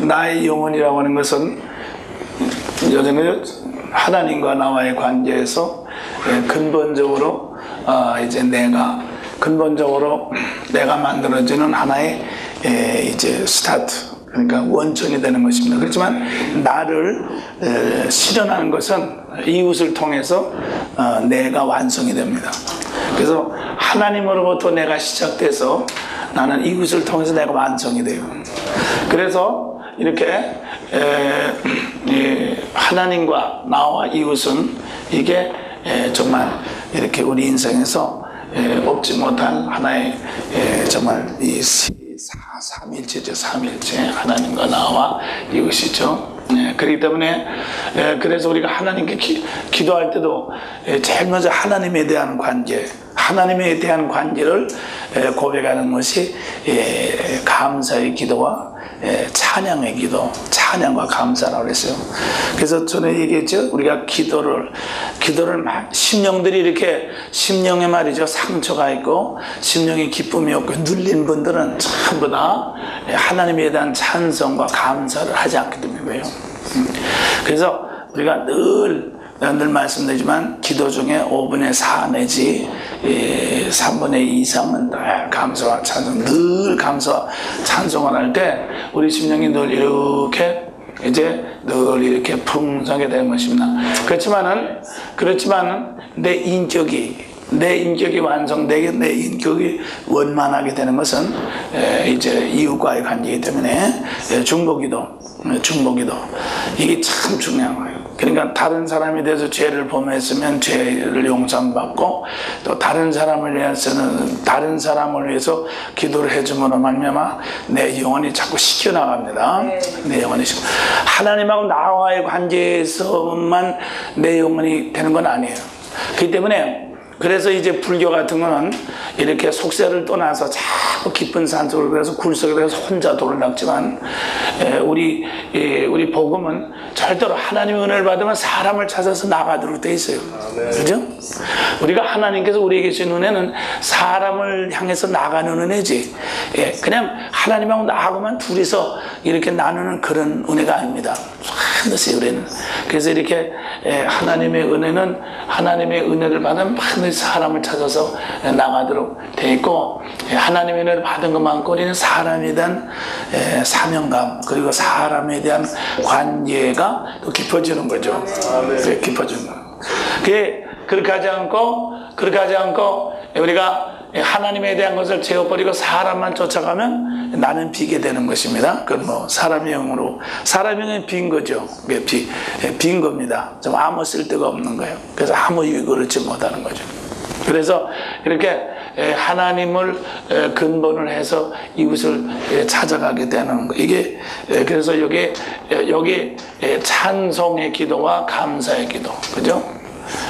나의 영혼이라고 하는 것은 여전히 하나님과 나와의 관계에서 근본적으로 이제 근본적으로 내가 만들어지는 하나의 이제 스타트, 그러니까 원천이 되는 것입니다. 그렇지만 나를 실현하는 것은 이웃을 통해서 내가 완성이 됩니다. 그래서 하나님으로부터 내가 시작돼서 나는 이웃을 통해서 내가 완성이 돼요. 그래서 이렇게 하나님과 나와 이웃은 이게 정말 이렇게 우리 인생에서 없지 못한 하나의 정말 이 삼일체죠. 삼일체, 하나님과 나와 이웃이죠. 그렇기 때문에 그래서 우리가 하나님께 기도할 때도 제일 먼저 하나님에 대한 관계를 고백하는 것이 감사의 기도와 찬양의 기도, 찬양과 감사라고 그랬어요. 그래서 전에 얘기했죠. 우리가 기도를 심령들이 이렇게 심령에 말이죠, 상처가 있고 심령에 기쁨이 없고 눌린 분들은 전부 다 하나님에 대한 찬송과 감사를 하지 않기 때문이에요. 그래서 우리가 늘 말씀드리지만 기도 중에 5분의 4 내지 3분의 2 이상은 감사와 찬송, 늘 감사와 찬송을 할 때 우리 심령이 늘 이렇게 풍성하게 되는 것입니다. 그렇지만은 내 인격이 완성되게 내 인격이 원만하게 되는 것은 이제 이웃과의 관계이기 때문에 중보기도 이게 참 중요한 거예요. 그러니까 다른 사람에 대해서 죄를 범했으면 죄를 용서받고 또 다른 사람을 위해서 기도를 해줌으로 말미암아 내 영혼이 자꾸 씻겨나갑니다. 내 영혼이 하나님하고 나와의 관계에서만 내 영혼이 되는 건 아니에요. 그렇기 때문에 그래서 이제 불교 같은 거는 이렇게 속세를 떠나서 자꾸 깊은 산속으로 그래서 굴속에 들어가서 혼자 돌을 닦지만 우리 복음은 절대로 하나님의 은혜를 받으면 사람을 찾아서 나가도록 돼 있어요. 그죠? 우리가 하나님께서 우리에게 주신 은혜는 사람을 향해서 나가는 은혜지, 그냥 하나님하고 나하고만 둘이서 이렇게 나누는 그런 은혜가 아닙니다. 반드시 우리는 그래서 이렇게 하나님의 은혜를 받으면 반드시 사람을 찾아서 나가도록 돼 있고, 하나님의 은혜를 받은 것만큼 우리는 사람에 대한 사명감 그리고 사람에 대한 관계가 또 깊어지는 거죠. 깊어지는 거. 그렇게 하지 않고 우리가 하나님에 대한 것을 재워버리고 사람만 쫓아가면 나는 비게 되는 것입니다. 그건 뭐 사람의 영은 빈 거죠. 빈 겁니다. 좀 아무 쓸데가 없는 거예요. 그래서 아무 유익을 얻지 못하는 거죠. 그래서 이렇게 하나님을 근본을 해서 이웃을 찾아가게 되는 거. 이게 그래서 여기 찬송의 기도와 감사의 기도, 그죠?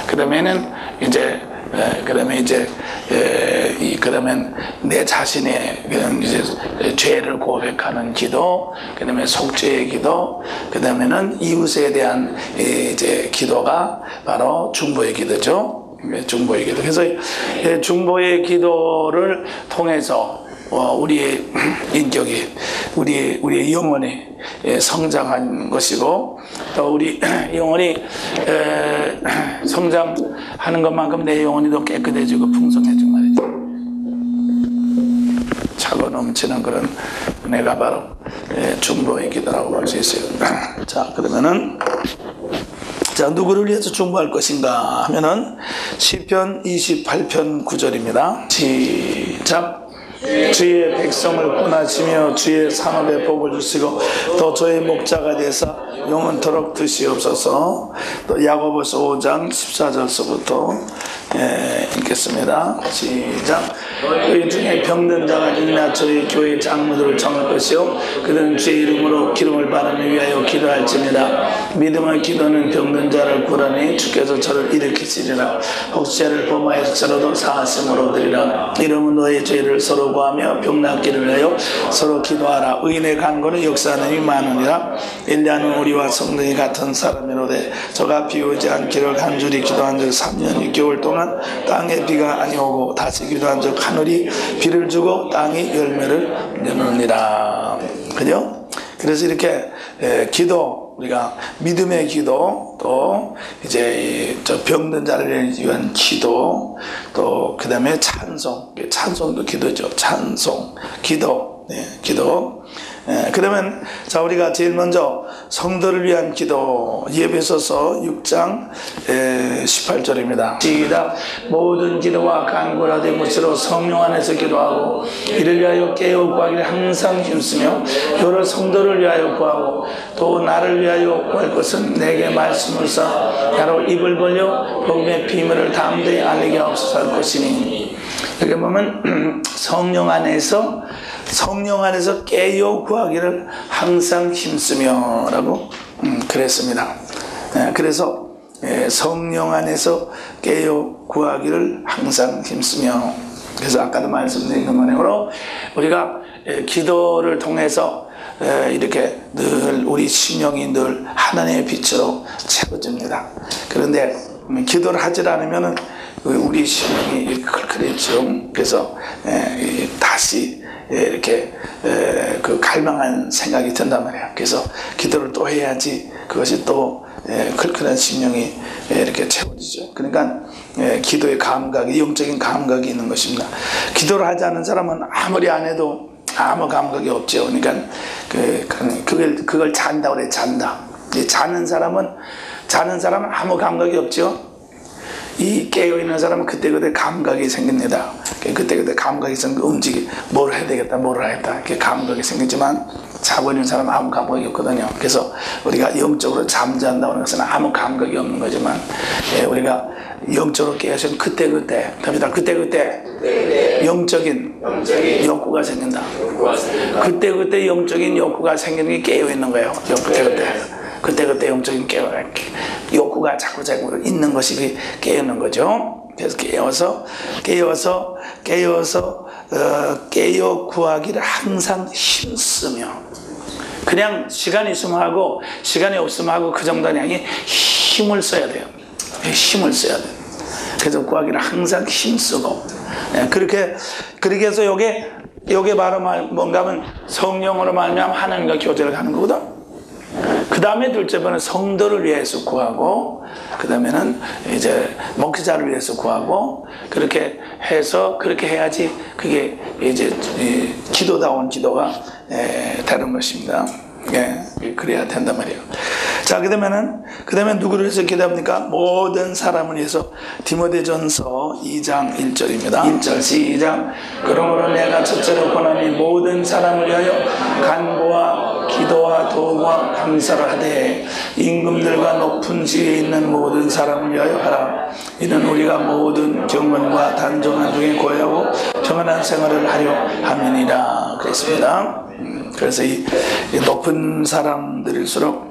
그러면 내 자신의 이제 죄를 고백하는 기도, 그다음에 속죄의 기도, 그다음에는 이웃에 대한 이제 기도가 바로 중보의 기도죠. 중보의 기도. 그래서 중보의 기도를 통해서 우리의 인격이, 우리의 영혼이 성장한 것이고, 또 우리 영혼이 성장하는 것만큼 내 영혼이 더 깨끗해지고 풍성해지고 말이죠. 차고 넘치는 그런 은혜가 바로 중보의 기도라고 볼 수 있어요. 자, 그러면은 누구를 위해서 중보할 것인가 하면은 시편 28편 9절입니다. 시작. 주의 백성을 구원하시며 주의 산업에 복을 주시고 또 저의 목자가 되사 영원토록 드시옵소서. 또 야고보서 5장 14절서부터 읽겠습니다. 시작. 너희 중에 병든 자가 있나 저희 교회 장로들을 청할 것이요 그들은 주의 이름으로 기름을 바르기 위하여 기도할지니라. 믿음의 기도는 병든 자를 구하니 주께서 저를 일으키시리라. 혹시 죄를 범하였을지라도 사하심으로 드리라. 이름은 너희 죄를 서로 구하며 병 낫기를 위하여 서로 기도하라. 의인의 간구는 역사하는 이 많으니라. 엘리야는 우리와 성등이 같은 사람이로되 저가 비 오지 않기를 간절히 기도한 적 3년 6개월 동안 땅에 비가 아니오고 다시 기도한 적 하늘이 비를 주고 땅이 열매를 내느니라. 그죠? 그래서 이렇게 기도, 우리가 믿음의 기도, 또 이제 저 병든 자를 위한 기도, 또 그 다음에 찬송, 찬송도 기도죠. 찬송, 기도, 기도. 그러면 자, 우리가 제일 먼저 성도를 위한 기도, 예배소서 6장 18절입니다. 시작. 모든 기도와 간구라 대못으로 성령 안에서 기도하고 이를 위하여 깨어 구하기를 항상 힘쓰며 여러 성도를 위하여 구하고 또 나를 위하여 구할 것은 내게 말씀을 써 나로 입을 벌려 복음의 비밀을 담대히 알리게 하옵소서 할 것이니. 여기 보면 성령 안에서 깨어 구하기를 항상 힘쓰며 라고 그랬습니다. 그래서 성령 안에서 깨어 구하기를 항상 힘쓰며, 그래서 아까도 말씀드린 것만으로 우리가 기도를 통해서 이렇게 늘 우리 심령이 늘 하나님의 빛으로 채워집니다. 그런데 기도를 하지 않으면 우리 심령이 클클해지죠. 그래서 다시 이렇게 그 갈망한 생각이 든단 말이에요. 그래서 기도를 또 해야지 그것이 또 클클한 심령이 이렇게 채워지죠. 그러니까 기도의 감각이, 영적인 감각이 있는 것입니다. 기도를 하지 않는 사람은 아무리 안 해도 아무 감각이 없죠. 그러니까 그걸 잔다고 그래. 잔다. 자는 사람은 아무 감각이 없죠. 이 깨어있는 사람은 그때그때 감각이 생깁니다. 그때그때 감각이 생기고 뭘 해야 되겠다, 뭘 하겠다, 이렇게 감각이 생기지만 자고 있는 사람은 아무 감각이 없거든요. 그래서 우리가 영적으로 잠잔다고 하는 것은 아무 감각이 없는 거지만 우리가 영적으로 깨어있으면 그때그때 영적인 욕구가 생긴다. 그때그때 영적인 욕구가 생기는 게 깨어있는 거예요. 그때그때 영적인 욕구가 자꾸 있는 것이 깨어있는 거죠. 그래서 깨어 구하기를 항상 힘쓰며, 그냥 시간이 있으면 하고 시간이 없으면 하고 그 정도는 아니고 힘을 써야 돼요. 힘을 써야 돼요. 그래서 구하기를 항상 힘쓰고, 그렇게 해서 요게 바로 뭔가 하면 성령으로 말미암아 하나님과 교제를 하는 거거든. 그 다음에 둘째 번은 성도를 위해서 구하고, 그 다음에는 이제 목회자를 위해서 구하고, 그렇게 해야지 그게 이제 기도다운 기도가 되는 것입니다. 그래야 된단 말이에요. 자, 그 다음에 누구를 위해서 기도합니까? 모든 사람을 위해서. 디모데전서 2장 1절입니다. 1절 시작. 그러므로 내가 첫째로 권하니 모든 사람을 위하여 간구와 기도와 도구와 감사를 하되 임금들과 높은 지위에 있는 모든 사람을 위하여 하라. 이는 우리가 모든 경건과 단정한 중에 고하고 평안한 생활을 하려 함이니라. 그랬습니다. 그래서 이 높은 사람들일수록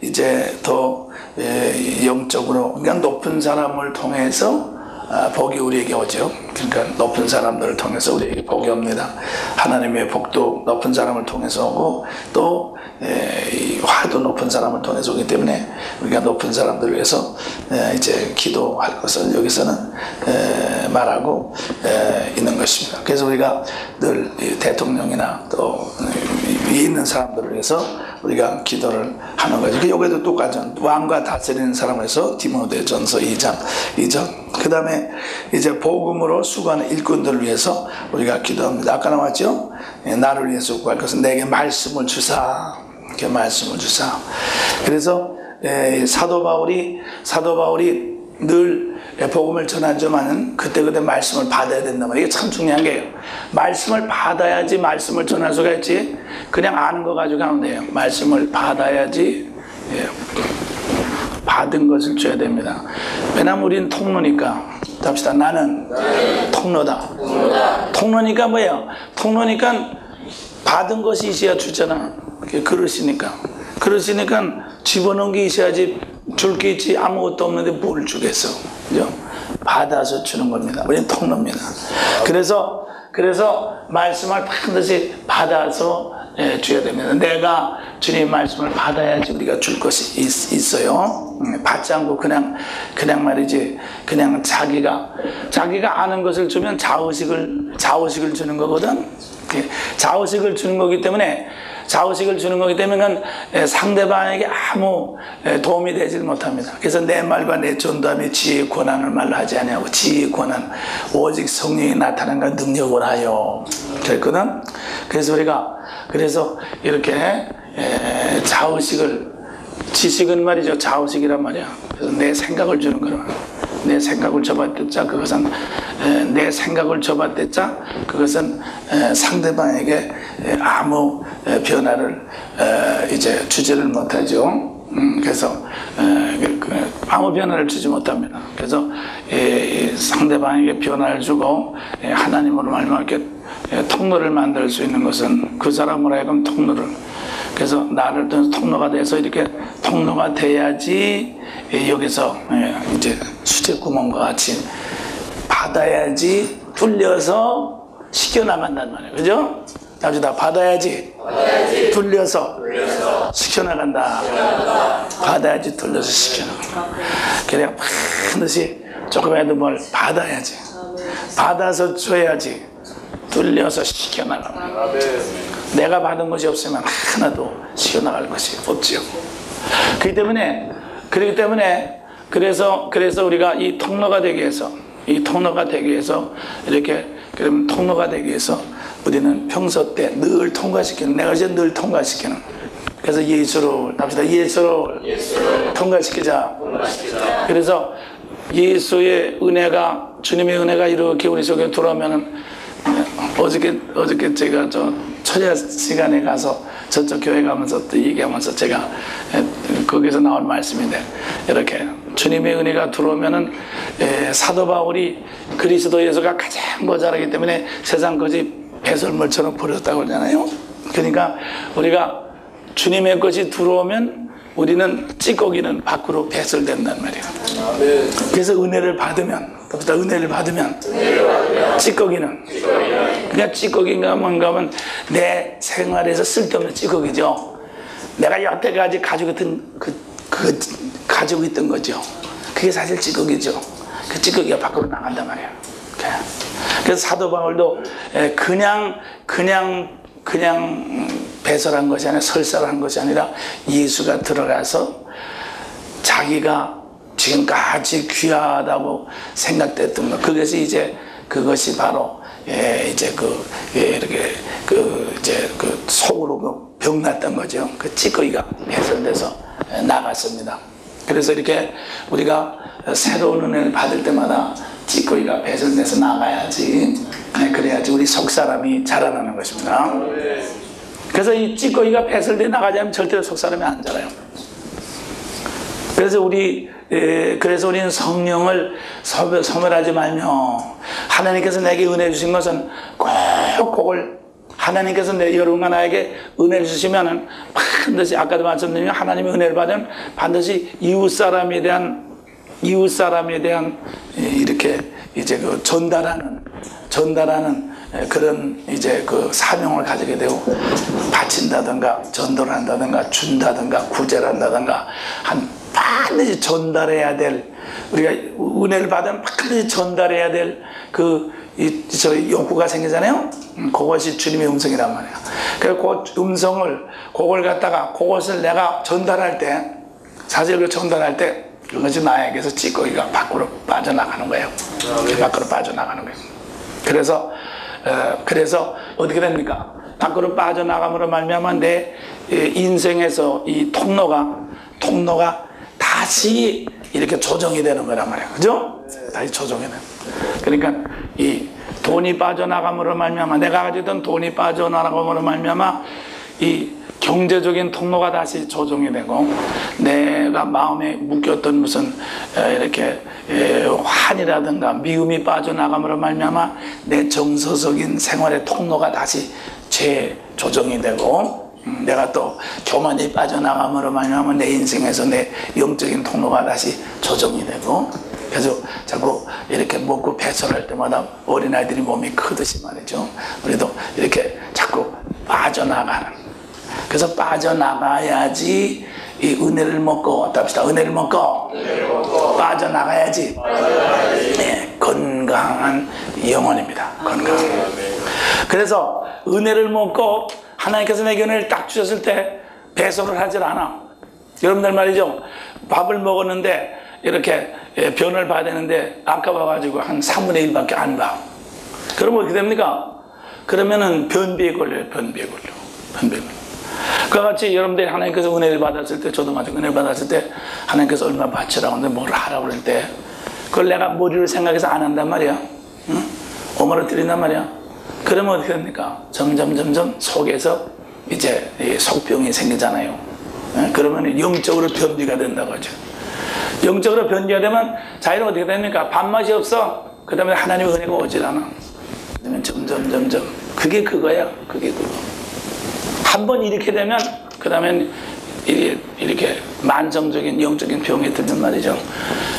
이제 더 영적으로, 그러니까 높은 사람을 통해서 복이 우리에게 오죠. 그러니까 높은 사람들을 통해서 우리에게 복이 옵니다. 하나님의 복도 높은 사람을 통해서 오고, 또 화도 높은 사람을 통해서 오기 때문에 우리가 높은 사람들을 위해서 이제 기도할 것을 여기서는 말하고 있는 것입니다. 그래서 우리가 늘 대통령이나 또 위에 있는 사람들을 위해서 우리가 기도를 하는 거죠. 여기도 똑같죠. 왕과 다스리는 사람을 위해서 디모데전서 2장 2절. 그 다음에 이제 복음으로 수고하는 일꾼들을 위해서 우리가 기도합니다. 아까 나왔죠? 나를 위해서 구할 것은 내게 말씀을 주사. 이렇게 말씀을 주사. 그래서 사도 바울이 늘 복음을 전하지만은 그때그때 말씀을 받아야 된단 말이에요. 이게 참 중요한 게요. 말씀을 받아야지 말씀을 전할 수가 있지. 그냥 아는 거 가지고 하면 돼요. 말씀을 받아야지 받은 것을 줘야 됩니다. 왜냐면 우리는 통로니까. 잡시다. 나는 통로다. 통로니까 뭐예요? 통로니까 받은 것이 있어야 주잖아. 그릇이니까. 그릇이니까 집어넣은 게 있어야지 줄 게 있지. 아무것도 없는데 뭘 주겠어. 그죠? 받아서 주는 겁니다. 우리는 통로입니다. 그래서 말씀을 반드시 받아서 줘야 됩니다. 내가 주님의 말씀을 받아야지 우리가 줄 것이 있어요. 받지 않고 그냥 말이지, 그냥 자기가 아는 것을 주면 자의식을 주는 거거든. 자의식을 주는 거기 때문에 상대방에게 아무 도움이 되지 못합니다. 그래서 내 말과 내 전도함이 지혜의 권한을 말로 하지 아니하고 지혜의 권한 오직 성령이 나타난가 능력을 하여 그랬거든. 그래서 이렇게 지식은 말이죠. 자의식이란 말이야. 그래서 내 생각을 주는 거라. 내 생각을 줘봤댔자 그것은 상대방에게 아무 변화를 이제 주지를 못하죠. 그래서 아무 변화를 주지 못합니다. 그래서 상대방에게 변화를 주고 하나님으로 말미암아 이렇게 통로를 만들 수 있는 것은 그 사람으로 하여금 통로를, 그래서 나를 통해서 통로가 돼서 이렇게 통로가 돼야지 여기서 이제 수제구멍과 같이 받아야지 뚫려서 시켜나간단 말이에요. 그죠? 아주 다 받아야지 뚫려서 시켜나간다. 받아야지 뚫려서 시켜나간다. 그냥 반드시 조금이라도 뭘 받아야지. 받아서 줘야지 뚫려서 시켜나간다. 내가 받은 것이 없으면 하나도 시켜나갈 것이 없죠. 그렇기 때문에 우리가 이 통로가 되기 위해서 우리는 평소 때 늘 통과시키는, 내가 이제 늘 통과시키는, 그래서 예수로 통과시키자. 그래서 예수의 은혜가, 주님의 은혜가 이렇게 우리 속에 들어오면은, 어저께 제가 초대 시간에 가서 저쪽 교회 가면서 또 얘기하면서 제가 거기서 나온 말씀인데, 이렇게 주님의 은혜가 들어오면은 사도 바울이 그리스도 예수가 가장 모자라기 때문에 세상 것이 배설물처럼 버렸다고 그러잖아요. 그러니까 우리가 주님의 것이 들어오면 우리는 찌꺼기는 밖으로 배설된단 말이에요. 그래서 은혜를 받으면 찌꺼기는 그냥 찌꺼기인가 뭔가 하면 내 생활에서 쓸데없는 찌꺼기죠. 내가 여태까지 가지고 있던 거죠. 그게 사실 찌꺼기죠. 그 찌꺼기가 밖으로 나간단 말이에요. 그래서 사도 바울도 그냥 배설한 것이 아니라 설설한 것이 아니라 예수가 들어가서 자기가 지금까지 귀하다고 생각됐던 것, 그것이 바로 이렇게 속으로 병났던 거죠. 그 찌꺼기가 배설돼서 나갔습니다. 그래서 이렇게 우리가 새로운 은혜를 받을 때마다 찌꺼기가 배설돼서 나가야지, 그래야지 우리 속 사람이 자라나는 것입니다. 그래서 이 찌꺼기가 배설돼 나가지 않으면 절대로 속 사람이 안 자라요. 그래서 우리는 성령을 소멸하지 말며, 하나님께서 내게 은혜 주신 것은 꼭 그걸, 하나님께서 여러분과 나에게 은혜를 주시면은 반드시, 아까도 말씀드린 하나님의 은혜를 받으면 반드시 이웃 사람에 대한 이렇게 이제 그 전달하는 그런 이제 그 사명을 가지게 되고, 바친다든가 전도를 한다든가 준다든가 구제를 한다든가 반드시 전달해야 될, 우리가 은혜를 받으면 반드시 전달해야 될 욕구가 생기잖아요. 그것이 주님의 음성이란 말이에요. 그래서 그 음성을, 그것을 내가 전달할 때, 사실을 전달할 때, 그것이 나에게서 찌꺼기가 밖으로 빠져나가는 거예요. 밖으로 빠져나가는 거예요. 그래서 어떻게 됩니까? 밖으로 빠져나감으로 말미암아 내 인생에서 이 통로가 다 다시 이렇게 조정이 되는 거란 말이야. 그죠? 다시 조정이 되는. 그러니까 이 돈이 빠져나감으로 말미암아, 내가 가지던 돈이 빠져나감으로 말미암아 이 경제적인 통로가 다시 조정이 되고, 내가 마음에 묶였던 무슨 이렇게 환이라든가 미움이 빠져나감으로 말미암아 내 정서적인 생활의 통로가 다시 재조정이 되고, 내가 또 교만이 빠져나감으로 말미암아 내 인생에서 내 영적인 통로가 다시 조정이 되고, 그래서 자꾸 이렇게 먹고 배설할 때마다 어린아이들이 몸이 크듯이 말이죠. 우리도 이렇게 자꾸 빠져나가는. 그래서 빠져나가야지 이 은혜를 먹고, 답시다. 은혜를 먹고 빠져나가야지. 네, 건강한 영혼입니다. 건강한. 그래서 은혜를 먹고 하나님께서 내게 은혜를 딱 주셨을 때 배설을 하질 않아. 여러분들 말이죠. 밥을 먹었는데 이렇게 변을 봐야 되는데 아까워가지고 한 3분의 1밖에 안 봐. 그러면 어떻게 됩니까? 그러면은 변비에 걸려요. 변비에 걸려. 그와 같이 여러분들이 하나님께서 은혜를 받았을 때, 저도 마찬가지 은혜를 받았을 때 하나님께서 얼마 바치라고 하는데 뭘 하라고 그럴 때 그걸 내가 머리를 생각해서 안 한단 말이야. 응? 오만을 드린단 말이야. 그러면 어떻게 됩니까? 점점 속에서 이제 속병이 생기잖아요. 그러면 영적으로 변비가 된다고 하죠. 영적으로 변비가 되면 자기는 어떻게 됩니까? 밥맛이 없어. 그 다음에 하나님의 은혜가 오질 않아. 그러면 점점 그게 그거야. 그게 그거. 한번 이렇게 되면 그 다음엔 이렇게 만성적인 영적인 병이 들단 말이죠.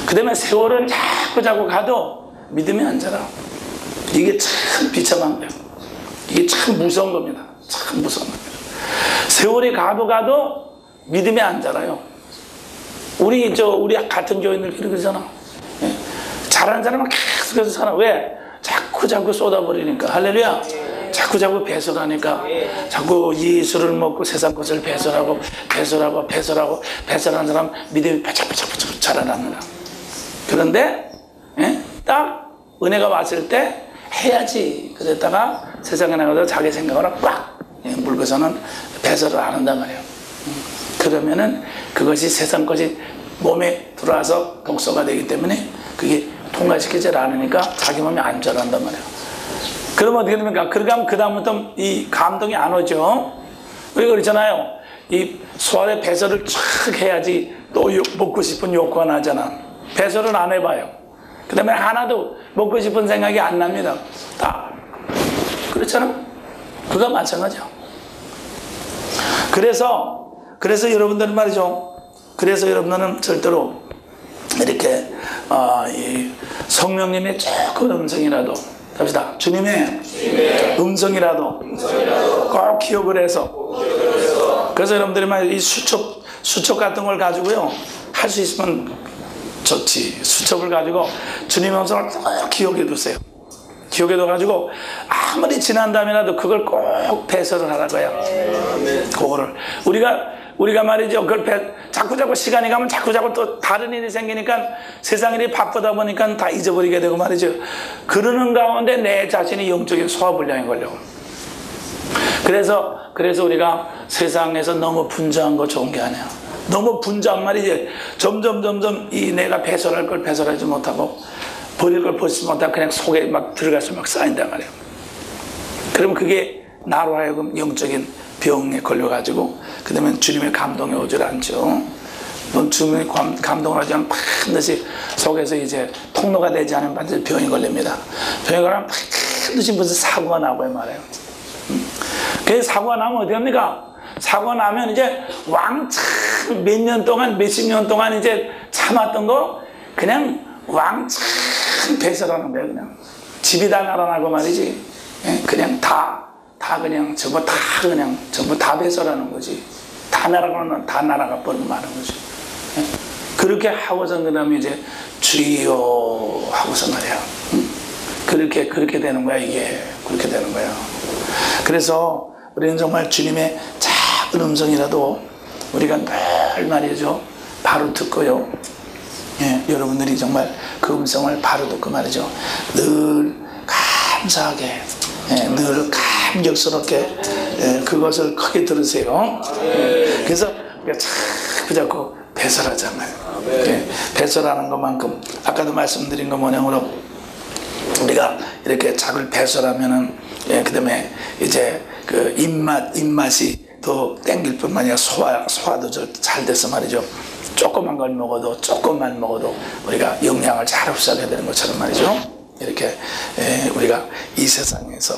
그 다음에 세월은 자꾸 가도 믿음이 안 자라. 이게 참 비참한 거예요. 이게 참 무서운 겁니다. 참 무서운 겁니다. 세월이 가도 믿음이 안 자라요. 우리 같은 교인들 그러잖아. 예? 잘하는 사람은 계속해서 살아. 왜? 자꾸 쏟아버리니까. 할렐루야. 자꾸 배설하니까, 자꾸 예수를 먹고 세상 것을 배설하고 배설하는 사람 믿음이 바짝바짝 자라납니다. 그런데 딱 은혜가 왔을 때 해야지 그랬다가 세상에 나가서 자기 생각으로 꽉 물고서는 배설을 안 한단 말이에요. 그러면은 그것이 세상 것이 몸에 들어와서 독소가 되기 때문에 그게 통과시키지 않으니까 자기 몸이 안 자란단 말이에요. 그러면 어떻게 됩니까? 그러면 그다음부터 이 감동이 안 오죠. 우리가 그렇잖아요. 이 소화의 배설을 쫙 해야지 또 먹고 싶은 욕구가 나잖아. 배설을 안 해봐요. 그 다음에 하나도 먹고 싶은 생각이 안 납니다. 다. 그렇잖아. 그거 마찬가지야. 그래서 여러분들은 말이죠. 그래서 여러분들은 절대로 이렇게 이 성령님의 조금 음성이라도, 합시다. 주님의 음성이라도 꼭 기억을 해서. 그래서 여러분들이 막 이 수첩 같은 걸 가지고요, 할 수 있으면 좋지. 수첩을 가지고 주님의 음성을 꼭 기억해 두세요. 기억해 둬가지고 아무리 지난 다음이라도 그걸 꼭 배설을 하라고요. 그거를 우리가 말이죠. 그걸 자꾸 시간이 가면 자꾸 또 다른 일이 생기니까 세상 일이 바쁘다 보니까 다 잊어버리게 되고 말이죠. 그러는 가운데 내 자신이 영적인 소화불량이 걸려. 그래서 우리가 세상에서 너무 분주한 거 좋은 게 아니야. 너무 분주한 말이지. 점점 이 내가 배설할 걸 배설하지 못하고 버릴 걸 버리지 못하고 그냥 속에 막 들어가서 막 쌓인단 말이에요. 그러면 그게 나로 하여금 영적인 병에 걸려가지고 그 다음에 주님의 감동이 오질 않죠. 주님의 감동을 하지 않으면 반드시 속에서 이제 통로가 되지 않으면 반드시 병이 걸립니다. 병이 걸리면 반드시 무슨 사고가 나고요 말이에요. 그래서 사고가 나면 어떻게 합니까? 사고가 나면 이제 왕창 몇십 년 동안 이제 참았던 거 그냥 왕창 배설하는 거예요. 그냥 집이 다 날아나고 말이지. 그냥 전부 다 배설하는 거지. 다 날아가 버리고 마는 거지. 그렇게 하고서 그다음에 이제 주여 하고서 말이야. 그렇게 되는 거야. 이게 그렇게 되는 거야. 그래서 우리는 정말 주님의 작은 음성이라도 우리가 늘 말이죠. 바로 듣고요. 여러분들이 정말 그 음성을 바로 듣고 말이죠. 늘 감사하게, 늘 감격스럽게 그것을 크게 들으세요. 그래서 우리가 자꾸 배설하잖아요. 배설하는 것만큼 아까도 말씀드린 것 모양으로 우리가 이렇게 작을 배설하면은 그 다음에 이제 그 입맛이 더 땡길 뿐만 아니라 소화도 잘 돼서 말이죠. 조그만 걸 먹어도 조금만 먹어도 우리가 영양을 잘 흡수하게 되는 것처럼 말이죠. 이렇게 우리가 이 세상에서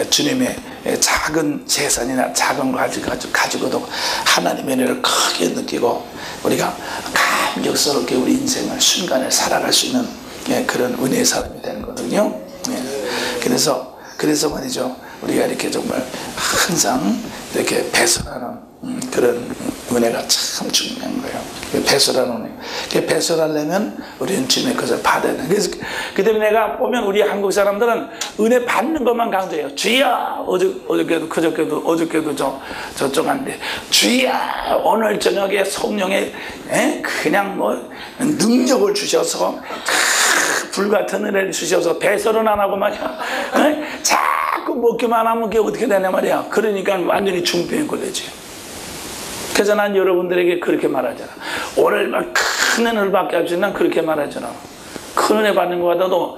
주님의 작은 재산이나 작은 거 가지고도 하나님의 은혜를 크게 느끼고 우리가 감격스럽게 우리 인생을 순간을 살아갈 수 있는 그런 은혜의 사람이 되는 거거든요. 그래서 말이죠. 우리가 이렇게 정말 항상 이렇게 배설하는 그런 은혜가 참 중요한 거예요. 배설하는 은혜. 배설하려면 우리는 주님의 것을 받아야 돼. 그래서 그대로 내가 보면 우리 한국 사람들은 은혜 받는 것만 강조해요. 주야, 어저께도 그저께도 어저께도 저쪽 한데 주야, 오늘 저녁에 성령의 그냥 뭐 능력을 주셔서 불같은 은혜를 주셔서 배설은 안 하고 말이야. 자꾸 먹기만 하면 그게 어떻게 되냐 말이야. 그러니까 완전히 중병에 걸리지. 그래서 난 여러분들에게 그렇게 말하잖아. 오늘 막 큰 은혜를 받게 하지. 난 그렇게 말하잖아. 큰 은혜 받는 거 같아도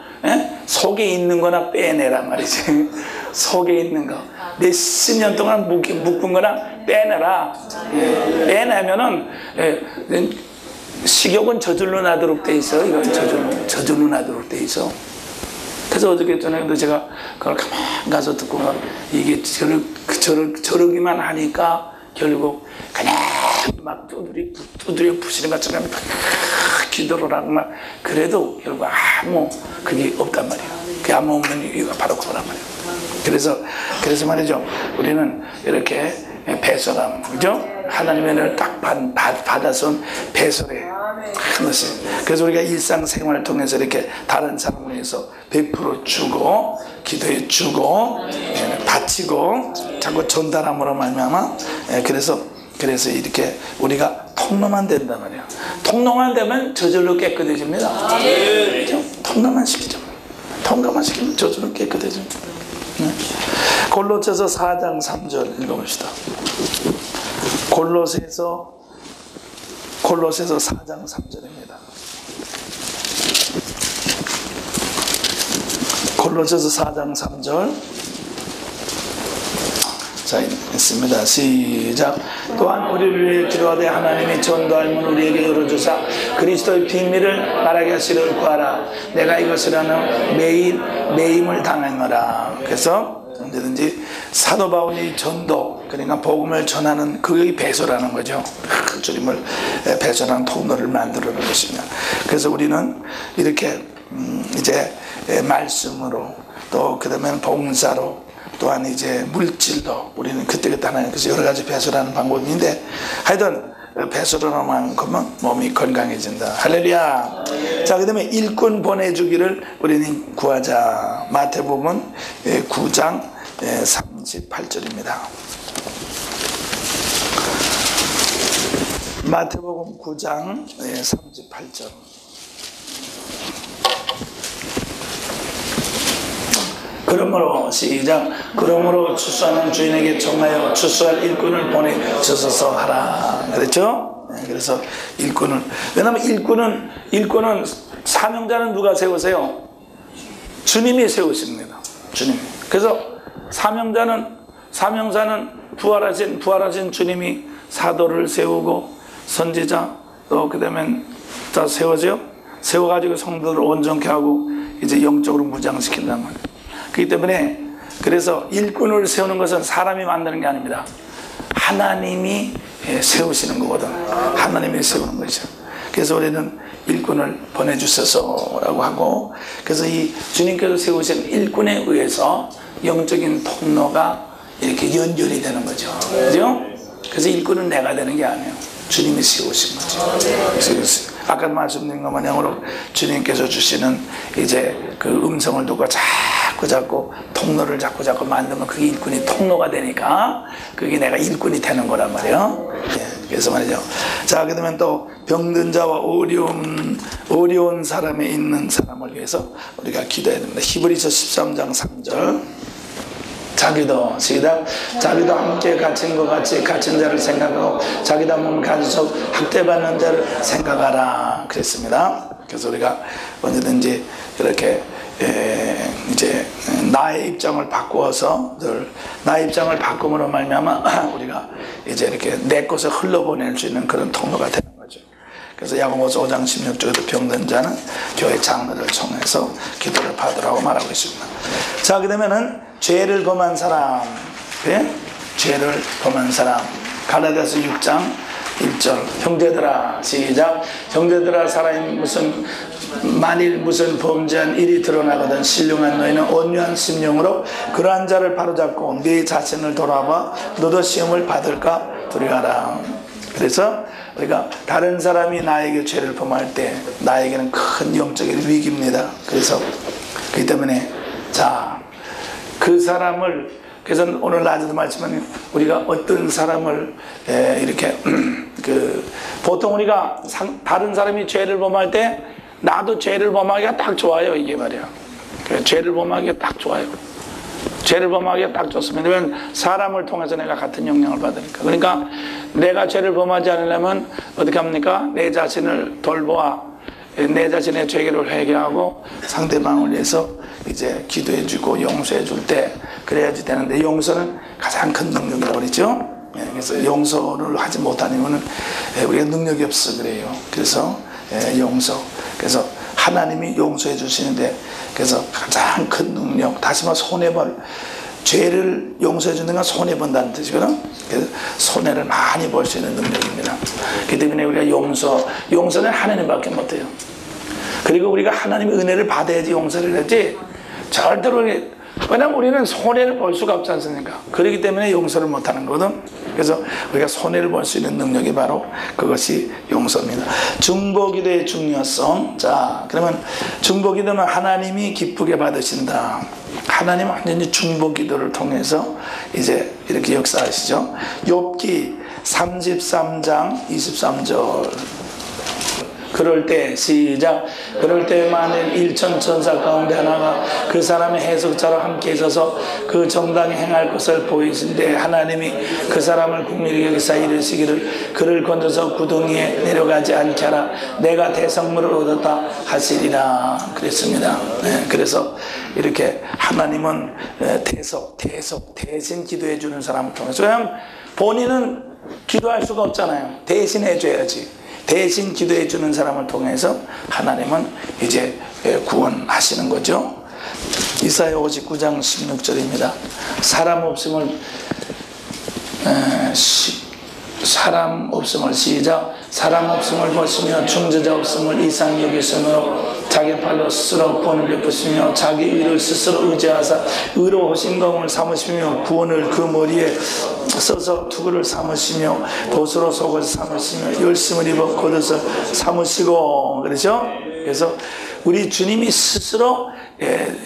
속에 있는 거나 빼내란 말이지. 속에 있는 거 몇십 년 동안 묶은 거나 빼내라. 빼내면은 식욕은 저절로 나도록 돼 있어. 이건 저절로 나도록 돼 있어. 그래서 어저께 저녁에도 제가 그걸 가만 가서 듣고 이게 저러기만 하니까 결국 그냥 막 두드려 부시는 것처럼 막 기도를 하고 막 그래도 결국 아무 그게 없단 말이야. 그 아무 없는 이유가 바로 그거란 말이야. 그래서 말이죠. 우리는 이렇게 배설함, 그죠? 하나님의 은혜를 딱 받아서 배설해. 하나씩. 그래서 우리가 일상생활을 통해서 이렇게 다른 사람을 위해서 100% 주고, 기도해 주고, 바치고, 자꾸 전달함으로 말미암아. 그래서 이렇게 우리가 통로만 된단 말이야. 통로만 되면 저절로 깨끗해집니다. 그렇죠? 통로만 시키면 저절로 깨끗해집니다. 골로새서 4장 3절 읽어봅시다. 골로새서 4장 3절입니다. 골로새서 4장 3절. 자, 있습니다. 시작. 또한 우리를 위해 기도하되 하나님이 전도할 문 우리에게 열어주사 그리스도의 비밀을 말하게 하시를 구하라. 내가 이것을 하는 매임을 당하노라. 그래서 언제든지 사도 바울이 전도, 그러니까 복음을 전하는 그의 배설하는 거죠. 주님을 배설하는 통로를 만들어 놓은 것입니다. 그래서 우리는 이렇게 이제 말씀으로 또 그다음에 봉사로 또한 이제 물질도 우리는 그때그때 하나님 그래서 여러 가지 배설하는 방법인데 하여튼 배설하는 것만 몸이 건강해진다. 할렐루야. 자, 그 다음에 일꾼 보내주기를 우리는 구하자. 마태복음 9장 38절입니다. 마태복음 9장 38절. 그러므로 시작. 그러므로 추수하는 주인에게 청하여 추수할 일꾼을 보내주소서 하라. 그렇죠? 그래서 일꾼을, 왜냐하면 일꾼은 사명자는 누가 세우세요? 주님이 세우십니다. 주님. 그래서 사명자는 부활하신 주님이 사도를 세우고 선지자 또 그다음에 다 세워져요. 세워가지고 성도들을 온전케 하고 이제 영적으로 무장시킨단 말이에요. 그렇기 때문에 그래서 일꾼을 세우는 것은 사람이 만드는 게 아닙니다. 하나님이 세우시는 거거든. 하나님이 세우는 것이죠. 그래서 우리는 일꾼을 보내주셔서라고 하고, 그래서 이 주님께서 세우신 일꾼에 의해서 영적인 통로가 이렇게 연결이 되는 거죠. 그죠? 그래서 일꾼은 내가 되는 게 아니에요. 주님이 세우신 거죠. 아까 말씀드린 것 마냥으로 주님께서 주시는 이제 그 음성을 두고 자꾸 통로를 자꾸 만들면 그게 일꾼이 통로가 되니까 그게 내가 일꾼이 되는 거란 말이에요. 그래서 말이죠. 자, 그러면 또 병든 자와 어려운 사람에 있는 사람을 위해서 우리가 기도해야 됩니다. 히브리서 13장 3절. 자기도 시작. 자기도 함께 갇힌 것 같이 갇힌 자를 생각하고 자기도 몸을 가지고 학대받는 자를 생각하라 그랬습니다. 그래서 우리가 언제든지 이렇게 이제 나의 입장을 바꾸어서 늘 나의 입장을 바꿈으로 말미암아 우리가 이제 이렇게 내 것을 흘러보낼 수 있는 그런 통로가 되는 거죠. 그래서 야고보서 5장 16절에도 병든 자는 교회 장로를 통해서 기도를 받으라고 말하고 있습니다. 자, 그러면은 죄를 범한 사람, 죄를 범한 사람, 갈라디아서 6장 1절. 형제들아, 시작. 형제들아, 사람이 만일 무슨 범죄한 일이 드러나거든 신령한 너희는 온유한 심령으로 그러한 자를 바로잡고 네 자신을 돌아봐 너도 시험을 받을까 두려워하라. 그래서 우리가 다른 사람이 나에게 죄를 범할 때 나에게는 큰 영적인 위기입니다. 그래서 그렇기 때문에 자, 그 사람을, 그래서 오늘 낮에도 말씀하신 우리가 어떤 사람을 이렇게 보통 우리가 다른 사람이 죄를 범할 때 나도 죄를 범하기가 딱 좋아요. 이게 말이야. 죄를 범하기가 딱 좋아요. 죄를 범하기가 딱 좋습니다. 왜냐하면 사람을 통해서 내가 같은 영향을 받으니까. 그러니까 내가 죄를 범하지 않으려면 어떻게 합니까? 내 자신을 돌보아 내 자신의 죄를 회개하고 상대방을 위해서 이제 기도해주고 용서해줄 때 그래야지 되는데, 용서는 가장 큰 능력이라고 그랬죠. 그래서 용서를 하지 못하면 우리가 능력이 없어 그래요. 그래서 용서. 그래서 하나님이 용서해 주시는데, 그래서 가장 큰 능력, 다시 말해 손해볼, 죄를 용서해 주는 건 손해본다는 뜻이거든. 그래서 손해를 많이 볼 수 있는 능력입니다. 그렇기 때문에 우리가 용서는 하나님밖에 못해요. 그리고 우리가 하나님의 은혜를 받아야지 용서를 하지, 절대로, 왜냐하면 우리는 손해를 볼 수가 없지 않습니까? 그렇기 때문에 용서를 못하는 거거든. 그래서 우리가 손해를 볼 수 있는 능력이 바로 그것이 용서입니다. 중보기도의 중요성. 자, 그러면 중보기도는 하나님이 기쁘게 받으신다. 하나님은 완전히 중보기도를 통해서 이제 이렇게 역사하시죠. 욥기 33장 23절. 그럴 때 시작. 그럴 때 만일 1천 천사 가운데 하나가 그 사람의 해석자로 함께 있어서 그 정당히 행할 것을 보이신데 하나님이 그 사람을 국민에게 여기서 이르시기를 그를 건져서 구덩이에 내려가지 않게 하라. 내가 대성물을 얻었다 하시리라 그랬습니다. 그래서 이렇게 하나님은 대신 기도해 주는 사람을 통해서, 왜냐하면 본인은 기도할 수가 없잖아요. 대신 해줘야지. 대신 기도해 주는 사람을 통해서 하나님은 이제 구원하시는 거죠. 이사야 59장 16절입니다. 사람 없음을 시작. 사람 없음을 보시며 중재자 없음을 이상 여기시므로 자기 팔로 스스로 구원을 베푸시며 자기 의를 스스로 의지하사 의로우신 검을 삼으시며 구원을 그 머리에 써서 투구를 삼으시며 돛으로 속을 삼으시며 열심을 입어 겉옷을 삼으시고, 그렇죠? 그래서 우리 주님이 스스로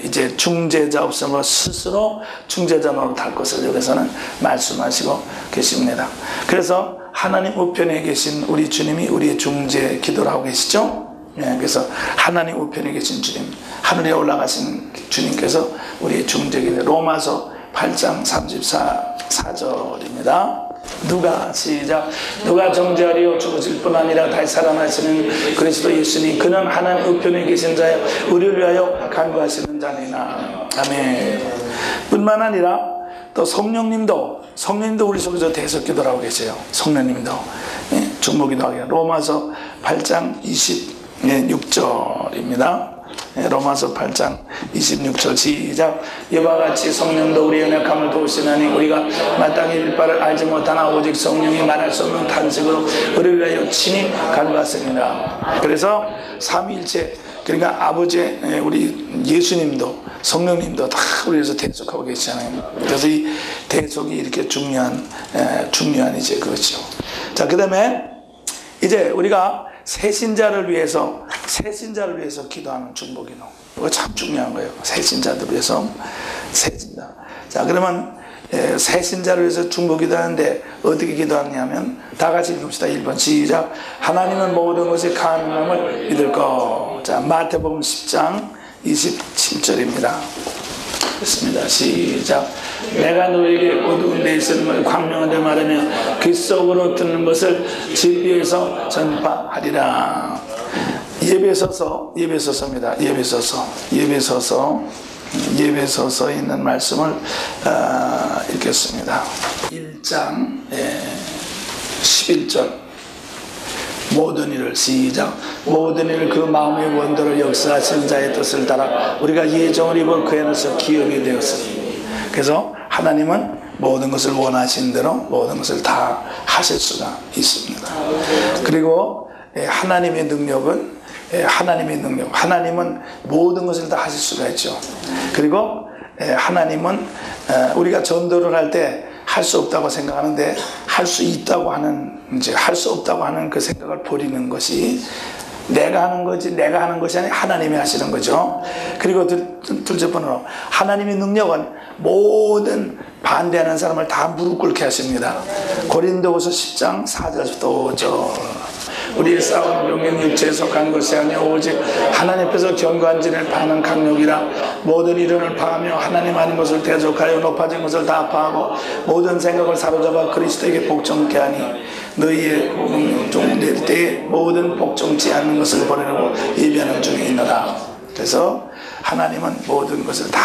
이제 중재자 없음으로 스스로 중재자 노릇할 것을 여기서는 말씀하시고 계십니다. 그래서 하나님 우편에 계신 우리 주님이 우리의 중재 기도를 하고 계시죠. 그래서 하나님 우편에 계신 주님, 하늘에 올라가신 주님께서 우리의 중재 기도. 로마서 8장 34절입니다. 누가 시작. 누가 정죄하리요 죽으실 뿐 아니라 다시 살아나시는 그리스도 예수님, 그는 하나님 우편에 계신 자여 우리를 위하여 간구하시는 자니라. 아멘. 뿐만 아니라 또 성령님도 우리 속에서 대속기도를 하고 계세요. 성령님도 중보기도 하게. 로마서 8장 26절입니다. 로마서 8장 26절 시작. 이와 같이 성령도 우리의 연약함을 도우시나니 우리가 마땅히 이를 바를 알지 못하나 오직 성령이 말할 수 없는 탄식으로 우리를 위하여 친히 간구하십니다. 그래서 삼위일체, 그러니까 아버지, 우리 예수님도 성령님도 다 우리에서 대속하고 계시잖아요. 그래서 이 대속이 이렇게 중요한 이제 그것이죠. 자, 그 다음에 이제 우리가 새신자를 위해서 기도하는 중보기도. 이거 참 중요한 거예요. 새신자들 위해서. 새신자. 자, 그러면 새신자를 위해서 중보기도 하는데 어떻게 기도하냐면 다 같이 읽읍시다. 1번 시작. 하나님은 모든 것이 가능함을 믿을 것. 자, 마태복음 10장 27절입니다. 됐습니다. 시작. 내가 너에게 어두운 데 있으면 광명한 데 말하며 귀 속으로 듣는 것을 집 위에서 전파하리라. 예배소서입니다. 예배소서 있는 말씀을 읽겠습니다. 1장 11절. 모든 일을 시작. 모든 일을 그 마음의 원도를 역사하신 자의 뜻을 따라 우리가 예정을 입어 그 안에서 기업이 되었으니. 그래서 하나님은 모든 것을 원하신 대로 모든 것을 다 하실 수가 있습니다. 그리고 하나님의 능력은 하나님은 모든 것을 다 하실 수가 있죠. 그리고 하나님은 우리가 전도를 할 때 할 수 없다고 생각하는데 할 수 있다고 하는, 이제 할 수 없다고 하는 그 생각을 버리는 것이 내가 하는 것이 아니라 하나님이 하시는 거죠. 그리고 둘째 번으로 하나님의 능력은 모든 반대하는 사람을 다 무릎 꿇게 하십니다. 고린도후서 10장 4절부터 5절. 우리의 싸움은 영영 육체에 속한 것이 아니요 오직 하나님 앞에서 견고한 진을 파는 강력이라. 모든 이론을 파하며 하나님 아닌 것을 대적하여 높아진 것을 다 파하고 모든 생각을 사로잡아 그리스도에게 복종케 하니 너희의 종될 때에 모든 복종치 않는 것을 버리려고 예비하는 중에 있노라. 그래서 하나님은 모든 것을 다,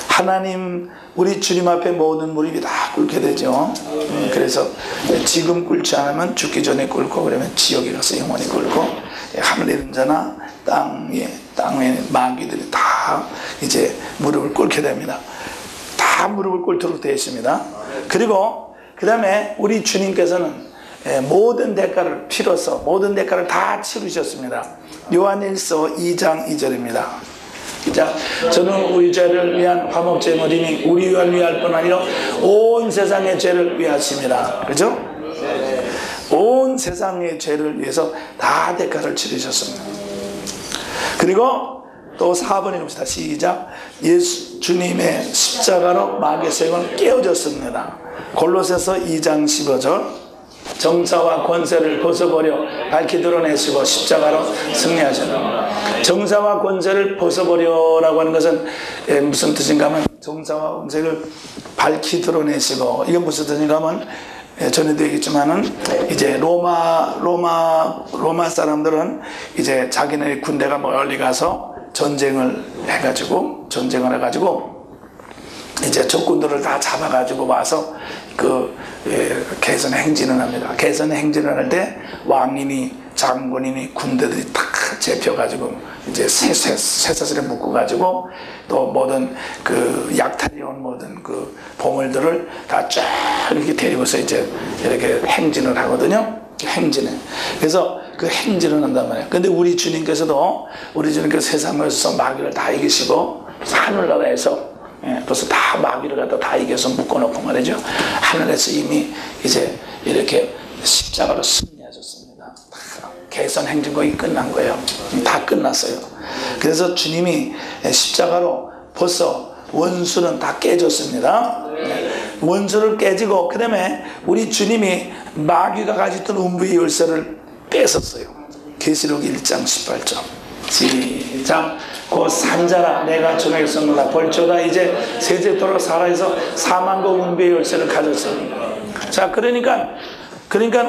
하나님, 우리 주님 앞에 모든 무릎이 다 꿇게 되죠. 그래서 지금 꿇지 않으면 죽기 전에 꿇고, 그러면 지옥에 가서 영원히 꿇고, 하늘에 있는 자나 땅에 마귀들이 다 이제 무릎을 꿇게 됩니다. 다 무릎을 꿇도록 되어 있습니다. 그리고 그 다음에 우리 주님께서는 모든 대가를 피로써 모든 대가를 다 치르셨습니다. 요한일서 2장 2절입니다. 자, 저는 우리 죄를 위한 화목제물이니 우리를 위할 뿐 아니라 온 세상의 죄를 위하십니다. 그렇죠? 온 세상의 죄를 위해서 다 대가를 치르셨습니다. 그리고 또 4번에 봅시다. 시작. 예수 주님의 십자가로 마귀의 세력은 깨어졌습니다. 골로새서 2장 15절. 정사와 권세를 벗어버려 밝히 드러내시고 십자가로 승리하셨다. 정사와 권세를 벗어버려라고 하는 것은 무슨 뜻인가 하면, 정사와 권세를 밝히 드러내시고, 이건 무슨 뜻인가 하면, 전에도 얘기했지만은 이제 로마 사람들은 이제 자기네 군대가 멀리 가서 전쟁을 해가지고 이제 적군들을 다 잡아가지고 와서 개선 행진을 합니다. 개선 행진을 할 때 왕이니 장군이니 군대들이 다 잡혀가지고 이제 쇠사슬에 묶어가지고 또 모든 그 약탈이 온 모든 그 보물들을 다 쫙 이렇게 데리고서 이제 이렇게 행진을 하거든요. 행진을. 그래서 그 행진을 한단 말이에요. 근데 우리 주님께서 세상에서 마귀를 다 이기시고 하늘나라에서 벌써 다 마귀를 갖다 다 이겨서 묶어놓고 말이죠. 하늘에서 이미 이제 이렇게 십자가로 승리하셨습니다. 개선 행진 거의 끝난 거예요. 다 끝났어요. 그래서 주님이 십자가로 벌써 원수는 다 깨졌습니다. 원수를 깨지고, 그 다음에 우리 주님이 마귀가 가지던 음부의 열쇠를 뺏었어요. 계시록 1장 18절. 시작. 곧 산자라 내가 저녁에 썼노라. 벌초다 이제 세제토록 살아서 사망과 음부의 열쇠를 가졌습니다. 자, 그러니까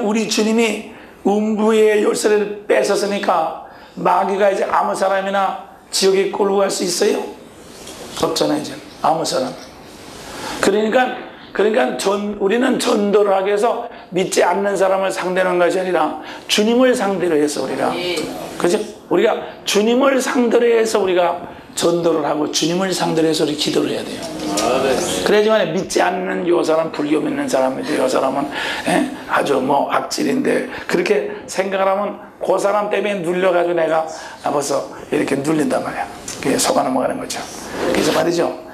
우리 주님이 음부의 열쇠를 뺏었으니까 마귀가 이제 아무 사람이나 지옥에 끌고 갈 수 있어요? 없잖아요. 이제 아무 사람. 그러니까 우리는 전도를 하기 위해서 믿지 않는 사람을 상대하는 것이 아니라 주님을 상대로 해서 우리가, 그죠? 우리가 주님을 상대로 해서 우리가 전도를 하고 주님을 상대로 해서 우리 기도를 해야 돼요. 그래야지만 믿지 않는 요 사람, 불교 믿는 사람인데 요 사람은 아주 뭐 악질인데, 그렇게 생각을 하면 그 사람 때문에 눌려가지고 내가 벌써 이렇게 눌린단 말이야. 그게 속아 넘어가는 거죠. 그래서 말이죠.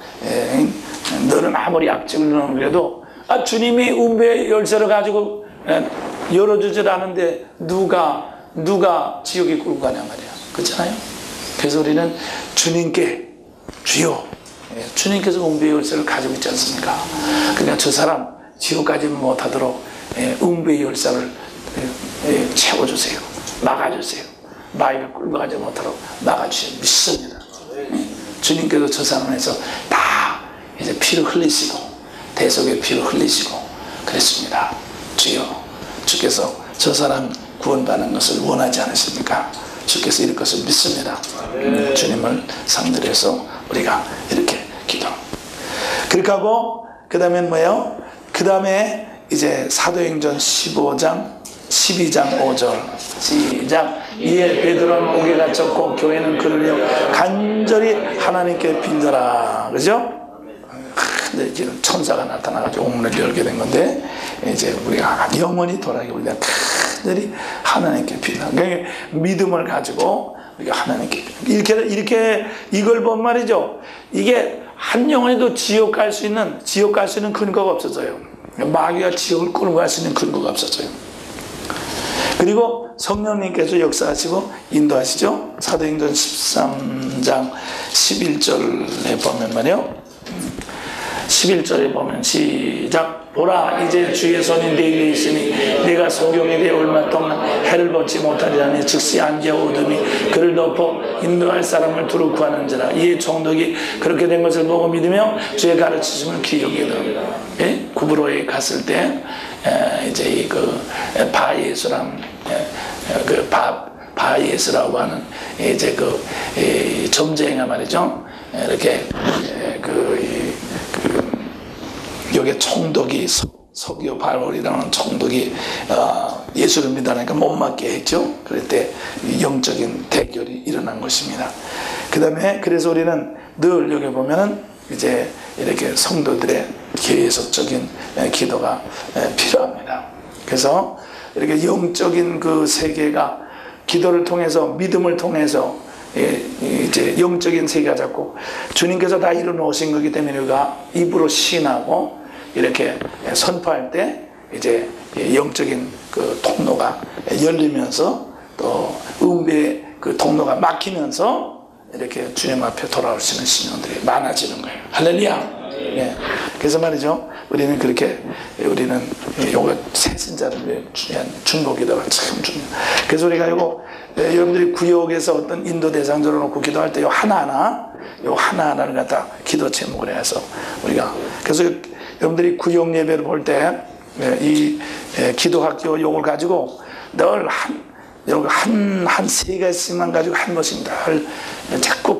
너는 아무리 악질을 그래도 주님이 음부의 열쇠를 가지고 열어주질 않은데 누가 지옥에 끌고 가냐 말이야. 그렇잖아요. 그래서 우리는 주님께, 주여, 주님께서 음부의 열쇠를 가지고 있지 않습니까? 그러니까 저 사람 지옥까지 못하도록 음부의 열쇠를 채워주세요. 막아주세요. 마귀를 끌고 가지 못하도록 막아주세요. 믿습니다. 주님께서 저 사람에서 다 이제 피를 흘리시고 대속의 피를 흘리시고 그랬습니다. 주여, 주께서 저 사람 구원받는 것을 원하지 않으십니까? 주께서 이럴 것을 믿습니다. 주님을 상대로 해서 우리가 이렇게 기도. 그렇게 하고 그 다음엔 뭐예요? 그 다음에 이제 사도행전 15장 12장 5절 시작. 이에 베드로는 옥에 갇혔고 교회는 그를 위하여 간절히 하나님께 빌더라. 그죠? 근데 지금 천사가 나타나가지고 옥문을 열게 된 건데, 이제 우리가 영원히 돌아가게 우리가 간절히 하나님께 빌다. 그러니까 믿음을 가지고 우리가 하나님께 이렇게 이걸 본 말이죠. 이게 한 영혼에도 지옥 갈 수 있는 근거가 없어져요. 마귀가 지옥을 끌고 갈 수 있는 근거가 없어져요. 그리고 성령님께서 역사하시고 인도하시죠. 사도행전 13장 11절에 보면 말이요, 11절에 보면 시작. 보라, 이제 주의 손이 내게 있으니 내가 소경에 대해 얼마 동안 해를 벗지 못하리라니 즉시 안개와 어둠이 그를 덮어 인도할 사람을 두루 구하는지라. 이에 총독이 그렇게 된 것을 보고 믿으며 주의 가르치심을 기억하더라. 예? 구브로에 갔을 때 이제 그 바예수랑 그 바예수라고 하는 이제 그 점쟁이가 말이죠. 이렇게 여기 총독이 서기오 바울이라는 총독이 예수를 믿으니까 못 맞게 했죠. 그럴 때 영적인 대결이 일어난 것입니다. 그 다음에 그래서 우리는 늘 여기 보면은 이제 이렇게 성도들의 계속적인 기도가 필요합니다. 그래서 이렇게 영적인 그 세계가 기도를 통해서, 믿음을 통해서 이제 영적인 세계가 자꾸 주님께서 다 이루어놓으신 거기 때문에 우리가 입으로 시인하고 이렇게 선포할 때 이제 영적인 그 통로가 열리면서 또 응배의 그 통로가 막히면서 이렇게 주님 앞에 돌아올 수 있는 신령들이 많아지는 거예요. 할렐루야. 예. 그래서 말이죠, 우리는 그렇게 우리는 요거 새신자를 위해 중보기도가 참 중요해요. 그래서 우리가 요거 여러분들이 구역에서 어떤 인도 대상자로 놓고 기도할 때 요 하나하나를 갖다 기도 제목을 해서 우리가, 그래서 여러분들이 구역 예배를 볼 때 이 기도학교 요걸 가지고 늘 한 세 가지씩만 가지고 한 번씩 늘 자꾸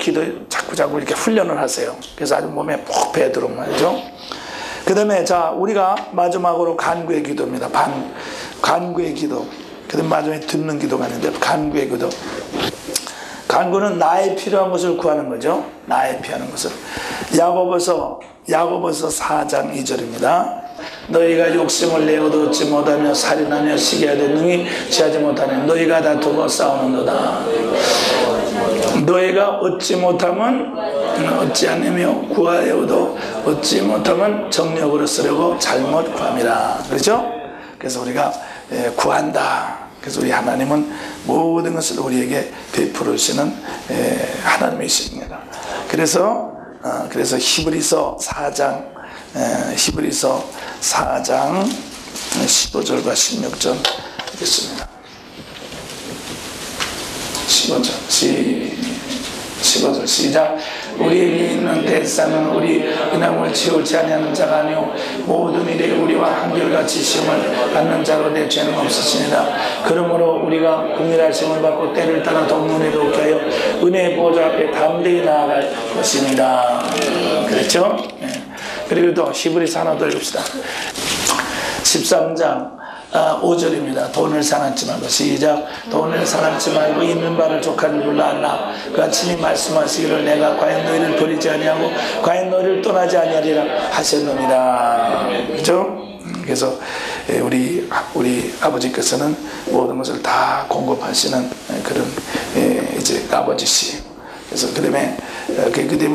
이렇게 훈련을 하세요. 그래서 아주 몸에 푹 배도록 말이죠. 그 다음에 자, 우리가 마지막으로 간구의 기도입니다. 간구의 기도. 그 다음에 마지막에 듣는 기도가 있는데, 간구의 기도. 간구는 나의 필요한 것을 구하는 거죠. 나의 필요한 것을. 야고보서 4장 2절입니다. 너희가 욕심을 내어도 얻지 못하며 살인하며 시기하되 능히 취하지 못하네. 너희가 다투고 싸우는도다. 너희가 얻지 못하면 얻지 않으며 구하여도 얻지 못하면 정력으로 쓰려고 잘못 구함이라. 그렇죠? 그래서 우리가 구한다. 그래서 우리 하나님은 모든 것을 우리에게 베풀어 주시는 하나님이십니다. 그래서 히브리서 4장 15절과 16절 읽겠습니다. 15절 시작. 우리에게 있는 대상은 우리 인함을 치울지 아니하는 자가 아니오 모든 일에 우리와 한결같이 시험을 받는 자로 내 죄는 없으시니라. 그러므로 우리가 국민하심을 받고 때를 따라 동문에도 없게 하여 은혜의 보좌 앞에 담대히 나아갈 것입니다. 그렇죠? 그리고 또 히브리서 하나 더 읽읍시다. 13장 5절입니다. 돈을 사랑치 말고 시작. 돈을 사랑치 말고 있는 바를 족하는 줄로 알라. 그가 친히 말씀하시기를 내가 과연 너희를 버리지 아니하고 과연 너희를 떠나지 아니하리라 하셨느니라. 그렇죠? 그래서 우리 아버지께서는 모든 것을 다 공급하시는 그런 이제 아버지시. 그래서 그 때문에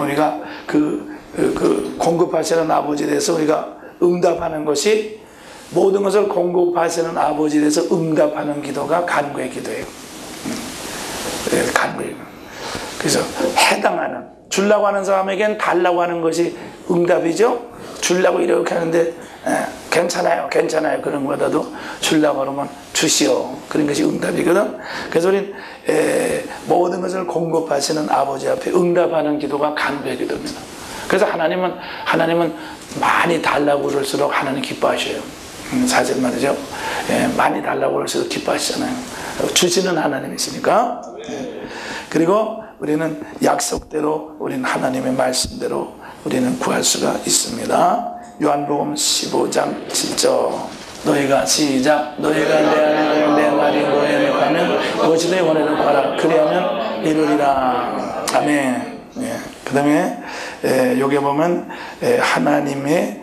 우리가 그 공급하시는 아버지에 대해서 우리가 응답하는 것이, 모든 것을 공급하시는 아버지에 대해서 응답하는 기도가 간구의 기도예요. 간구의 기도. 그래서 해당하는, 주려고 하는 사람에겐 달라고 하는 것이 응답이죠. 주려고 이렇게 하는데 괜찮아요 그런 것보다도 주려고 하면 주시오, 그런 것이 응답이거든. 그래서 우리는 모든 것을 공급하시는 아버지 앞에 응답하는 기도가 간구의 기도입니다. 그래서 하나님은 많이 달라고 그럴수록 하나님 기뻐하셔요. 사실 말이죠. 예, 많이 달라고 그럴수록 기뻐하시잖아요. 주시는 하나님이시니까. 예. 그리고 우리는 약속대로, 우리는 하나님의 말씀대로 우리는 구할 수가 있습니다. 요한복음 15장 7절. 너희가 시작. 너희가 내 안에 내 말이 너희 안에 가면 무엇이든 원하는 구하라. 그리하면 이루리라. 아멘. 예. 그 다음에 여기 보면 하나님이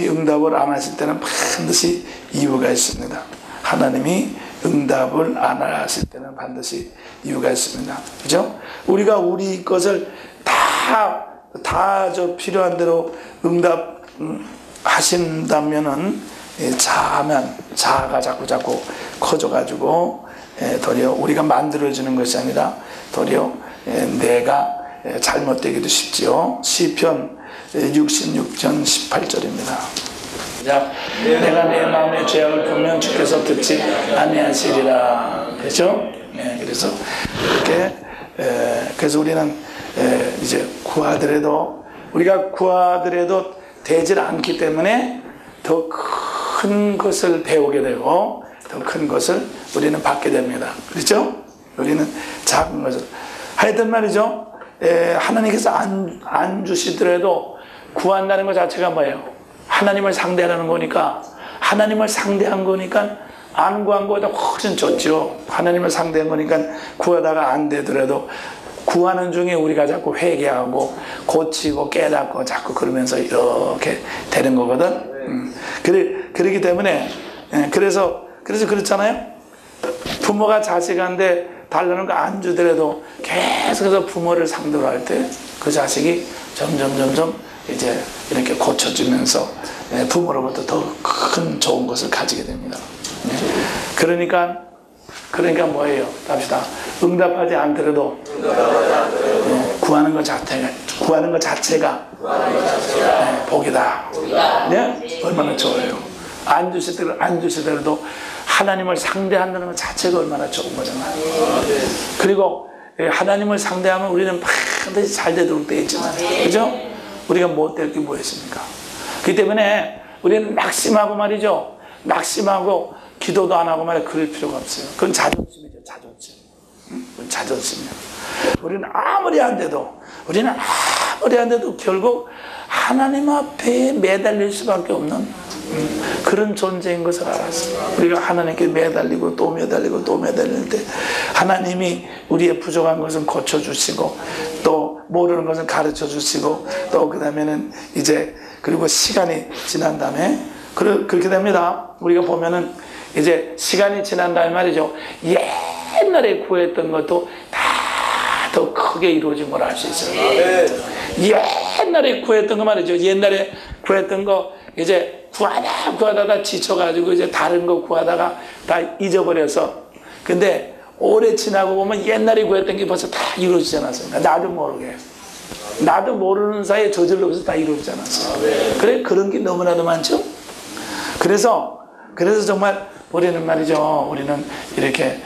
응답을 안 하실 때는 반드시 이유가 있습니다. 하나님이 응답을 안 하실 때는 반드시 이유가 있습니다. 그죠? 우리가 우리 것을 다 필요한 대로 응답 하신다면은 자아가 자꾸 커져가지고 도리어 우리가 만들어지는 것이 아니라 도리어 내가 잘못되기도 쉽지요. 시편 66편 18절입니다. 내가 내 마음의 죄악을 풀면 주께서 듣지 아니하시리라. 그렇죠? 그래서 이렇게 그래서 우리는 이제 우리가 구하더라도 되질 않기 때문에 더 큰 것을 배우게 되고 더 큰 것을 우리는 받게 됩니다. 그렇죠? 우리는 작은 것을 하여튼 말이죠. 하나님께서 안 주시더라도 구한다는 것 자체가 뭐예요? 하나님을 상대하는 거니까, 하나님을 상대한 거니까 안 구한 것보다 훨씬 좋죠. 하나님을 상대한 거니까 구하다가 안 되더라도 구하는 중에 우리가 자꾸 회개하고 고치고 깨닫고 자꾸 그러면서 이렇게 되는 거거든. 그렇기 때문에 그래서 그렇잖아요. 부모가 자식한테 달라는 거 안 주더라도 계속해서 부모를 상대로 할 때 그 자식이 점점 이제 이렇게 고쳐지면서 부모로부터 더 큰 좋은 것을 가지게 됩니다. 그러니까 뭐예요? 답시다. 응답하지 않더라도 구하는 것 자체가 복이다. 네? 얼마나 좋아요. 안 주시더라도 하나님을 상대한다는 것 자체가 얼마나 좋은 거잖아요. 그리고 하나님을 상대하면 우리는 반드시 잘 되도록 되어 있지만, 그죠? 우리가 못 될 게 뭐였습니까? 그렇기 때문에 우리는 낙심하고 말이죠. 낙심하고 기도도 안 하고 말이야. 그럴 필요가 없어요. 그건 자존심이죠. 자존심이요. 우리는 아무리 안 돼도 결국 하나님 앞에 매달릴 수밖에 없는 그런 존재인 것을 알았어요. 우리가 하나님께 매달리고 또 매달리고 또 매달릴 때 하나님이 우리의 부족한 것은 고쳐주시고 또 모르는 것은 가르쳐주시고 또 그 다음에는 이제 그리고 시간이 지난 다음에 그렇게 됩니다. 우리가 보면은 이제 시간이 지난 다음에 말이죠. 옛날에 구했던 것도 다 더 크게 이루어진 걸 알 수 있어요. 옛날에 구했던 거 말이죠. 옛날에 구했던 거 이제 구하다가 지쳐가지고 이제 다른 거 구하다가 다 잊어버려서 근데 오래 지나고 보면 옛날에 구했던 게 벌써 다 이루어지지 않았어요. 나도 모르게. 나도 모르는 사이에 저절로서 다 이루어지지 않았어요. 그래? 그런 게 너무나도 많죠? 그래서 정말 우리는 말이죠. 우리는 이렇게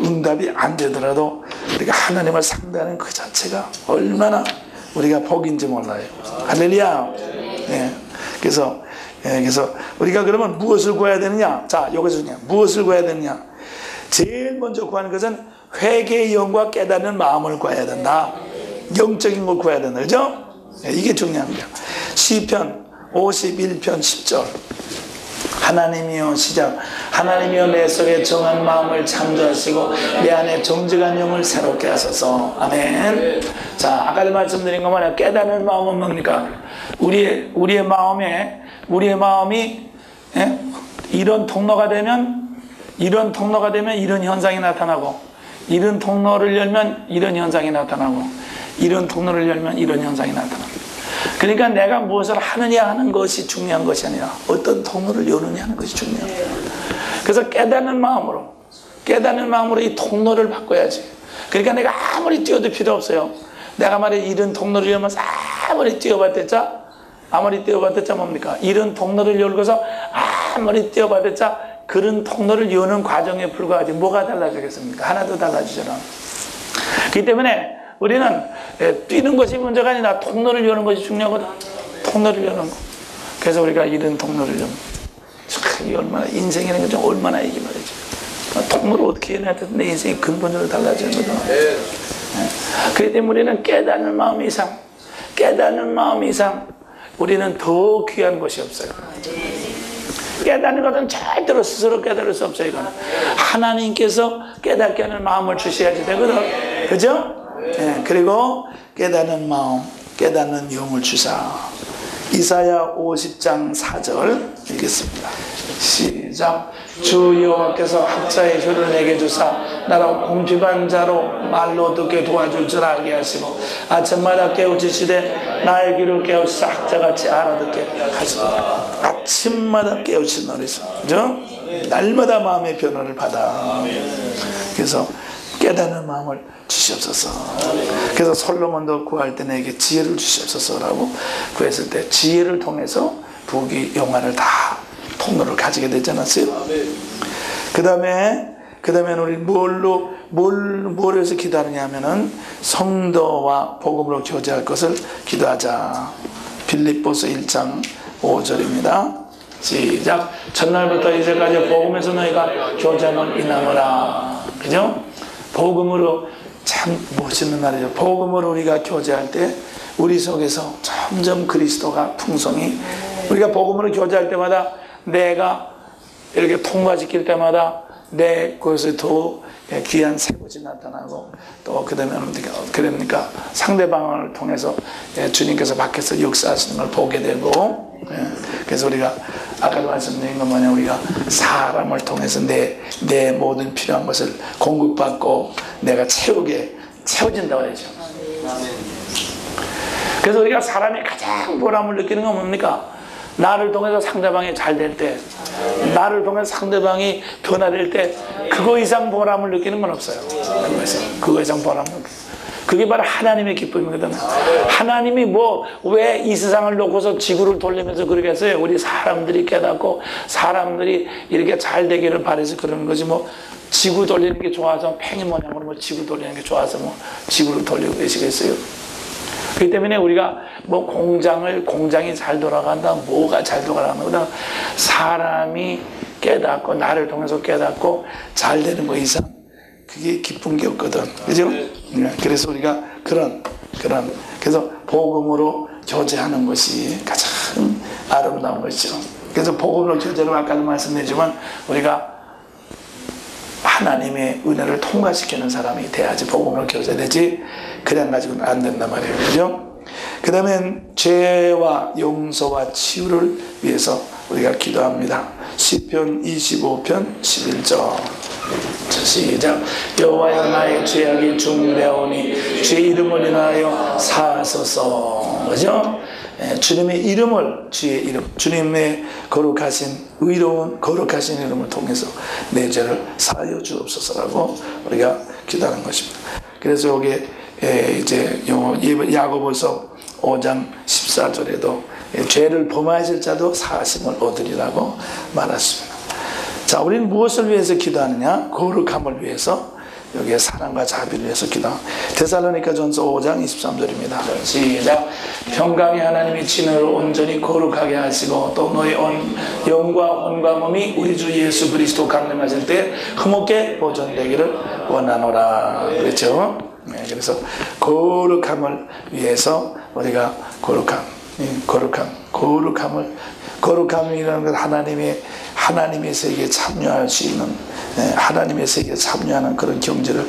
응답이 안 되더라도 우리가 하나님을 상대하는 그 자체가 얼마나 우리가 복인지 몰라요. 할렐루야. 그래서 우리가 그러면 무엇을 구해야 되느냐? 자, 여기서 그냥 무엇을 구해야 되느냐? 제일 먼저 구하는 것은 회개의 영과 깨닫는 마음을 구해야 된다. 영적인 걸 구해야 된다. 그죠? 이게 중요합니다. 시편 51편 10절. 하나님이여 시작. 하나님이여 내 속에 정한 마음을 창조하시고 내 안에 정직한 영을 새롭게 하소서. 아멘. 자, 아까도 말씀드린 거 뭐냐? 깨닫는 마음은 뭡니까? 우리의 마음이 이런 통로가 되면 이런 현상이 나타나고 이런 통로를 열면 이런 현상이 나타나고 이런 통로를 열면 이런 현상이 나타나고. 그러니까 내가 무엇을 하느냐 하는 것이 중요한 것이 아니라 어떤 통로를 여느냐 하는 것이 중요합니다. 그래서 깨닫는 마음으로 이 통로를 바꿔야지. 그러니까 내가 아무리 뛰어도 필요 없어요. 내가 말해 이런 통로를 열면 아무리 뛰어봤댔자 뭡니까? 이런 통로를 열고서 아무리 뛰어봤댔자 그런 통로를 여는 과정에 불과하지 뭐가 달라지겠습니까? 하나도 달라지잖아. 그렇기 때문에 우리는 뛰는 것이 문제가 아니라 통로를 여는 것이 중요하거든. 통로를 여는 거. 그래서 우리가 이런 통로를 좀, 이 얼마나, 인생이라는 게 좀 얼마나 이게 말이지. 통로를 어떻게 해야 돼? 내 인생이 근본적으로 달라지는 거든. 그렇기 때문에 우리는 깨닫는 마음 이상, 우리는 더 귀한 것이 없어요. 깨닫는 것은 절대로 스스로 깨달을 수 없어요. 이거는 하나님께서 깨닫게 하는 마음을 주셔야지 되거든. 그죠? 그리고 깨닫는 마음, 깨닫는 영을 주사. 이사야 50장 4절 읽겠습니다. 시작. 주 여호와께서 학자의 혀를 내게 주사 나로 공핍한 자로 말로 듣게 도와줄 줄 알게 하시고 아침마다 깨우치시되 나의 귀를 깨우치사 학자같이 알아듣게 하시도다. 아침마다 깨우치노리소. 그죠? 날마다 마음의 변화를 받아. 그래서 깨닫는 마음을 주시옵소서. 그래서 솔로몬도 구할 때 내게 지혜를 주시옵소서라고 구했을 때 지혜를 통해서 부귀 영화를 다 통로를 가지게 되지 않았어요? 그 다음에 우리 뭘 해서 기도하느냐 하면은 성도와 복음으로 교제할 것을 기도하자. 빌립보서 1장 5절입니다. 시작. 첫날부터 이제까지 복음에서 너희가 교제하면 이나노라. 그죠? 복음으로, 참 멋있는 말이죠. 복음으로 우리가 교제할 때 우리 속에서 점점 그리스도가 풍성히, 우리가 복음으로 교제할 때마다 내가 이렇게 통과시킬 때마다 내 것에 더 귀한 새것이 나타나고, 또 그 다음에 그러니까 상대방을 통해서 주님께서 밖에서 역사하시는 걸 보게 되고, 그래서 우리가 아까도 말씀드린 것 마냥 우리가 사람을 통해서 내 모든 필요한 것을 공급받고 내가 채워진다고 하죠. 그래서 우리가 사람이 가장 보람을 느끼는 건 뭡니까? 나를 통해서 상대방이 잘 될 때, 나를 통해서 상대방이 변화될 때, 그거 이상 보람을 느끼는 건 없어요. 그거 이상 보람을. 그게 바로 하나님의 기쁨이거든요. 하나님이 왜 이 세상을 놓고서 지구를 돌리면서 그러겠어요? 우리 사람들이 깨닫고 사람들이 이렇게 잘 되기를 바라서 그러는 거지, 지구 돌리는 게 좋아서 팽이 모양으로 지구 돌리는 게 좋아서 지구를 돌리고 계시겠어요? 그렇기 때문에 우리가 공장이 잘 돌아간다, 뭐가 잘 돌아간다, 사람이 깨닫고 나를 통해서 깨닫고 잘 되는 거 이상 그게 기쁜 게 없거든. 그죠? 그래서 우리가 그래서 복음으로 교제하는 것이 가장 아름다운 것이죠. 그래서 복음으로 교제는 아까도 말씀드렸지만 우리가 하나님의 은혜를 통과시키는 사람이 돼야지 복음으로 교제되지, 그냥 가지고는 안 된단 말이에요. 그죠? 그 다음에 죄와 용서와 치유를 위해서 우리가 기도합니다. 시편 25편 11절. 시작. 여호와여 나의 죄악이 중대하오니 주의 이름을 인하여 사하소서. 그죠? 주님의 이름을, 주의 이름, 주님의 거룩하신 의로운 거룩하신 이름을 통해서 내 죄를 사하여 주옵소서라고 우리가 기도하는 것입니다. 그래서 여기 이제 야고보서 5장 14절에도 죄를 범하실 자도 사하심을 얻으리라고 말했습니다. 자, 우리는 무엇을 위해서 기도하느냐? 거룩함을 위해서, 여기에 사랑과 자비를 위해서 기도합니다. 데살로니가전서 5장 23절입니다. 시작. 평강의 하나님이 진노를 온전히 거룩하게 하시고 또 너의 영과 혼과 몸이 우리 주 예수 그리스도 강림하실 때 흠없게 보존되기를 원하노라. 그렇죠? 그래서 거룩함을 위해서 우리가 거룩함이라는 건 하나님의 세계에 참여할 수 있는, 하나님의 세계에 참여하는 그런 경지를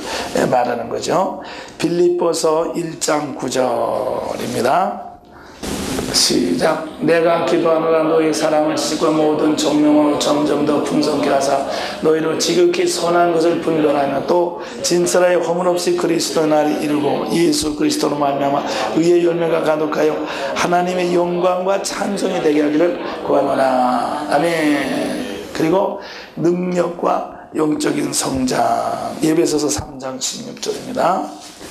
말하는 거죠. 빌립보서 1장 9절입니다. 시작. 내가 기도하노라 너희 사랑을 지식과 모든 정명으로 점점 더 풍성케 하사 너희로 지극히 선한 것을 분별하며 또 진설하여 허물없이 그리스도의 날이 이르고 예수 그리스도로 말미암아 의의 열매가 가득하여 하나님의 영광과 찬송이 되게 하기를 구하노라. 아멘. 그리고 능력과 영적인 성장. 에베소서 3장 16절입니다.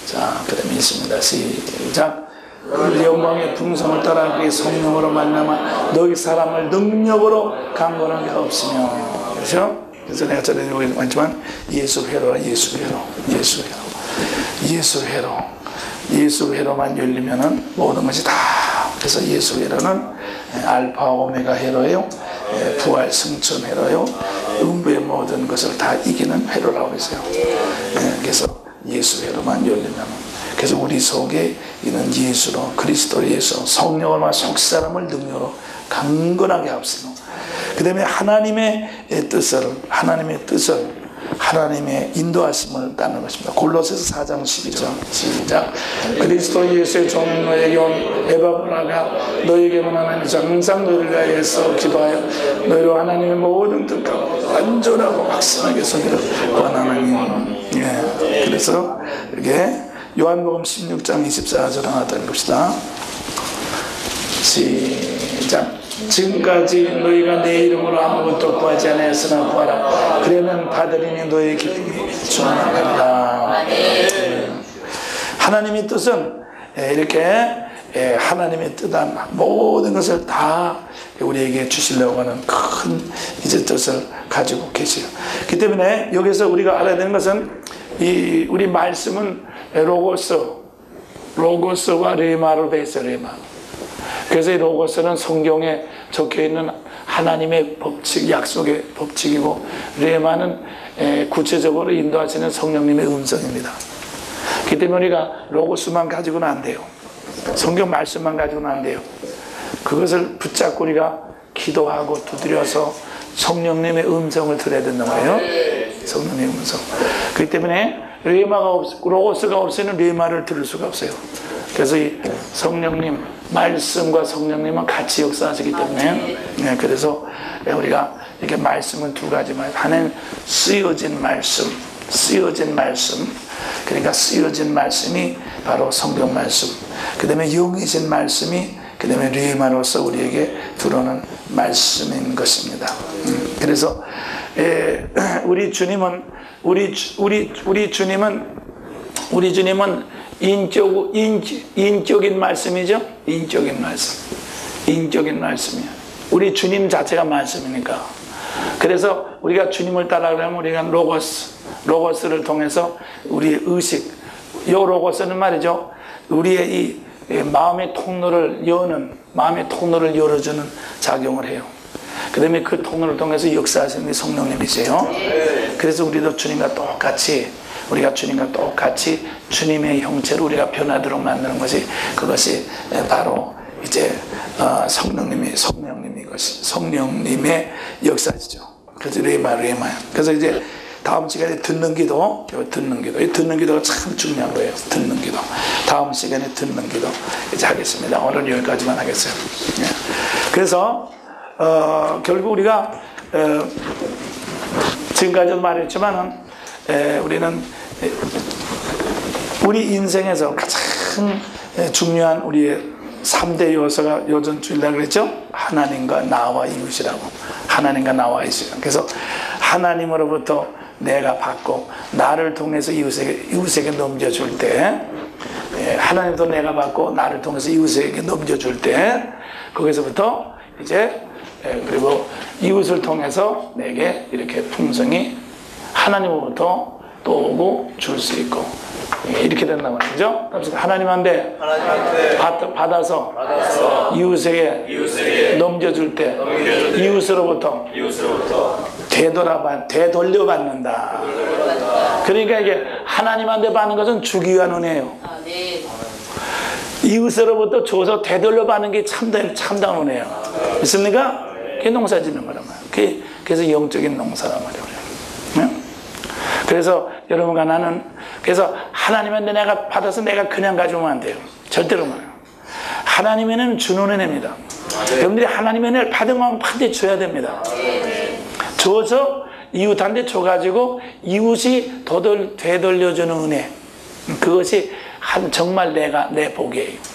자, 그 다음에 있습니다. 시작. 그 영광의 풍성을 따라 그의 성령으로 만나면 너희 사람을 능력으로 강건하게 없으며. 그렇죠? 그래서 내가 전에 말했지만 예수 회로라. 예수 회로. 예수 회로만 열리면은 모든 것이 다. 그래서 예수 회로는 알파 오메가 회로요, 부활 승천 회로요, 음부의 모든 것을 다 이기는 회로라고 했어요. 그래서 예수 회로만 열리면, 그래서 우리 속에 있는 예수로, 그리스도 예수, 성령과 속사람을 능력으로 강건하게 합시고, 그 다음에 하나님의 뜻을 하나님의 인도하심을 따르는 것입니다. 골로새서 4장 12절 시작. 그리스도 예수의 종 너에게 온 에바브라가 너에게만 하나님께서 항상 너희를 위하여서 기도하여 너희로 하나님의 모든 뜻과 완전하고 확신하게 서기를 원하나니. 그래서 이렇게 요한복음 16장 24절 하나 더 읽읍시다. 시작. 지금까지 너희가 내 이름으로 아무것도 구하지 않았으나 구하라. 그러면 받으리니 너희의 기쁨이 충만하리라. 하나님의 뜻은 이렇게 하나님의 뜻한 모든 것을 다 우리에게 주시려고 하는 큰 이제 뜻을 가지고 계세요. 그렇기 때문에 여기서 우리가 알아야 되는 것은 우리 말씀은 로고스와 레마로 되어 있어요. 레마. 그래서 이 로고스는 성경에 적혀있는 하나님의 법칙, 약속의 법칙이고, 레마는 구체적으로 인도하시는 성령님의 음성입니다. 그렇기 때문에 우리가 로고스만 가지고는 안 돼요. 성경 말씀만 가지고는 안 돼요. 그것을 붙잡고 우리가 기도하고 두드려서 성령님의 음성을 들어야 된단 말이에요. 성령님의 음성. 그렇기 때문에 로고스가 없으면 레마를 들을 수가 없어요. 그래서 이 성령님, 말씀과 성령님은 같이 역사하시기 때문에, 그래서 우리가 이렇게 말씀은 두 가지만, 하나는 쓰여진 말씀, 그러니까 쓰여진 말씀이 바로 성경 말씀, 그 다음에 영이신 말씀이, 그 다음에 레마로서 우리에게 들어오는 말씀인 것입니다. 그래서 우리 주님은 인격인 말씀이죠. 인격인 말씀이에요. 우리 주님 자체가 말씀이니까. 그래서 우리가 주님을 따라가려면 우리가 로고스를 통해서 우리의 의식, 이 로고스는 말이죠, 우리의 이 마음의 통로를 열어주는 작용을 해요. 그 다음에 그 통로를 통해서 역사하시는 게 성령님이세요. 그래서 우리도 우리가 주님과 똑같이 주님의 형체로 우리가 변하도록 만드는 것이, 그것이 바로 이제 성령님의 역사죠. 그래서 레마야. 그래서 이제 다음 시간에 듣는 기도가 참 중요한 거예요. 듣는 기도. 다음 시간에 듣는 기도 이제 하겠습니다. 오늘 여기까지만 하겠어요. 그래서 결국 우리가 지금까지도 말했지만은 우리는 우리 인생에서 가장 중요한 우리의 3대 요소가 요전 주일날 그랬죠? 하나님과 나와 이웃이라고. 하나님과 나와 이웃이라고. 그래서 하나님으로부터 내가 받고 나를 통해서 이웃에게 넘겨줄 때, 하나님도 내가 받고 나를 통해서 이웃에게 넘겨줄 때, 거기서부터 이제 그리고 이웃을 통해서 내게 이렇게 풍성이 하나님으로부터 또 오고 줄 수 있고, 이렇게 된단 말이죠. 하나님한테 받아서 이웃에게 넘겨줄 때 이웃으로부터 되돌려받는다. 그러니까 이게 하나님한테 받는 것은 주기 위한 은혜예요. 이웃으로부터 줘서 되돌려받는 게 참다운 은혜예요. 있습니까? 그게 농사 짓는 거란 말이에요. 그래서 영적인 농사란 말이에요. 그래서 여러분과 나는, 그래서 하나님한테 내가 받아서 내가 그냥 가져오면 안 돼요. 절대로 말해요. 하나님의 은혜는 주는 은혜입니다. 여러분들이 하나님의 은혜를 받으면 반드시 줘야 됩니다. 줘서 이웃한테 줘가지고 이웃이 되돌려주는 은혜, 그것이 정말 내 복이에요.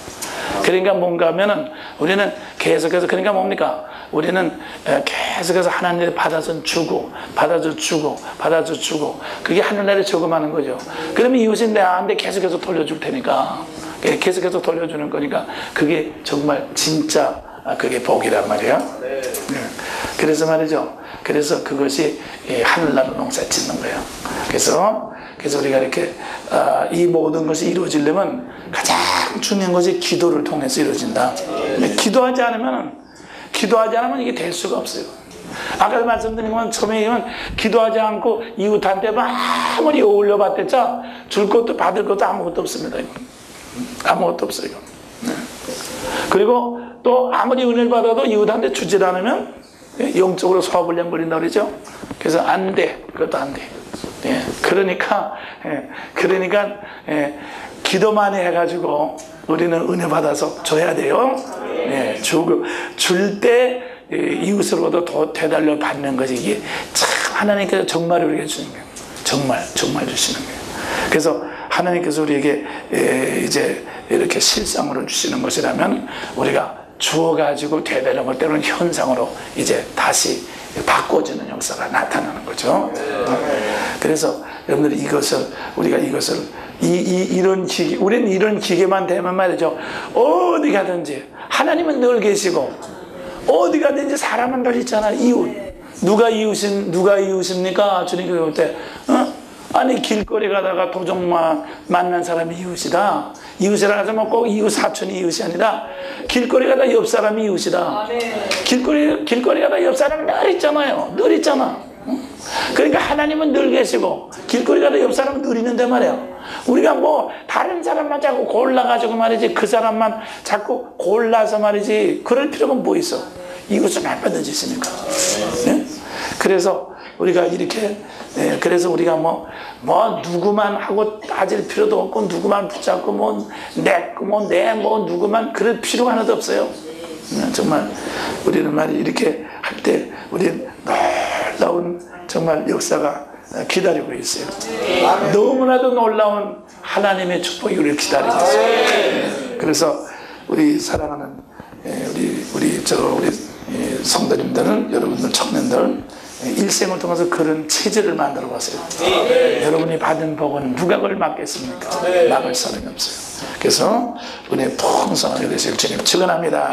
그러니까 뭔가 하면은 우리는 계속해서, 그러니까 뭡니까? 우리는 계속해서 하나님께 받아서 주고, 그게 하늘나라에 저금하는 거죠. 그러면 이웃이 나한테 계속해서 돌려줄 테니까, 계속해서 돌려주는 거니까, 그게 정말 진짜 그게 복이란 말이에요. 그래서 말이죠. 그래서 그것이 하늘나라 농사 짓는 거예요. 그래서 우리가 이렇게 이 모든 것이 이루어지려면 가장 중요한 것이 기도를 통해서 이루어진다. 기도하지 않으면 이게 될 수가 없어요. 아까 말씀드린 건 처음에 기도하지 않고 이웃한테 아무리 어울려 봤댔자 줄 것도 받을 것도 아무것도 없습니다. 아무것도 없어요. 그리고 또 아무리 은혜를 받아도 이웃한테 주질 않으면 영적으로 소화불량 걸린다 그러죠. 그래서 안 돼. 그것도 안 돼. 그러니까 기도만 해가지고 우리는 은혜 받아서 줘야 돼요. 줄 때 이웃으로부터 더 되달려 받는 것이 이게 참 하나님께서 정말 우리에게 주시는 거예요. 정말 주시는 거예요. 그래서 하나님께서 우리에게 이제 이렇게 실상으로 주시는 것이라면 우리가 주어가지고 되달는 것 때로는 현상으로 이제 다시 바꿔주는 역사가 나타나는 거죠. 그래서 여러분들이 우리가 이것을 이런 기계, 우리는 이런 기계만 되면 말이죠. 어디 가든지 하나님은 늘 계시고 어디 가든지 사람은 늘 있잖아. 이웃. 누가 이웃입니까? 주님께서 볼 때, 아니 길거리 가다가 도적만 만난 사람이 이웃이다. 이웃이라 하지 뭐 꼭 이웃 사촌이 이웃이 아니라 길거리 가다 옆 사람이 이웃이다. 길거리 가다 옆 사람 늘 있잖아요. 늘 있잖아. 그러니까 하나님은 늘 계시고 길거리 가다 옆 사람은 늘 있는데 말이야. 우리가 뭐 다른 사람만 자꾸 골라가지고 말이지 그 사람만 자꾸 골라서 말이지 그럴 필요가 뭐 있어. 이웃은 얼마든지 있으니까. 그래서 우리가 이렇게 그래서 우리가 뭐 누구만 하고 따질 필요도 없고 누구만 붙잡고 누구만 그럴 필요가 하나도 없어요. 정말 우리는 말이 이렇게 할 때 우리는 놀라운 정말 역사가 기다리고 있어요. 너무나도 놀라운 하나님의 축복이 우리를 기다리고 있어요. 그래서 우리 사랑하는 우리 성도님들은 여러분들 청년들 일생을 통해서 그런 체질을 만들어 봤어요. 여러분이 받은 복은 누가 그걸 막겠습니까? 막을 사람이 없어요. 그래서 은혜 풍성하게 되실 주님 축원합니다.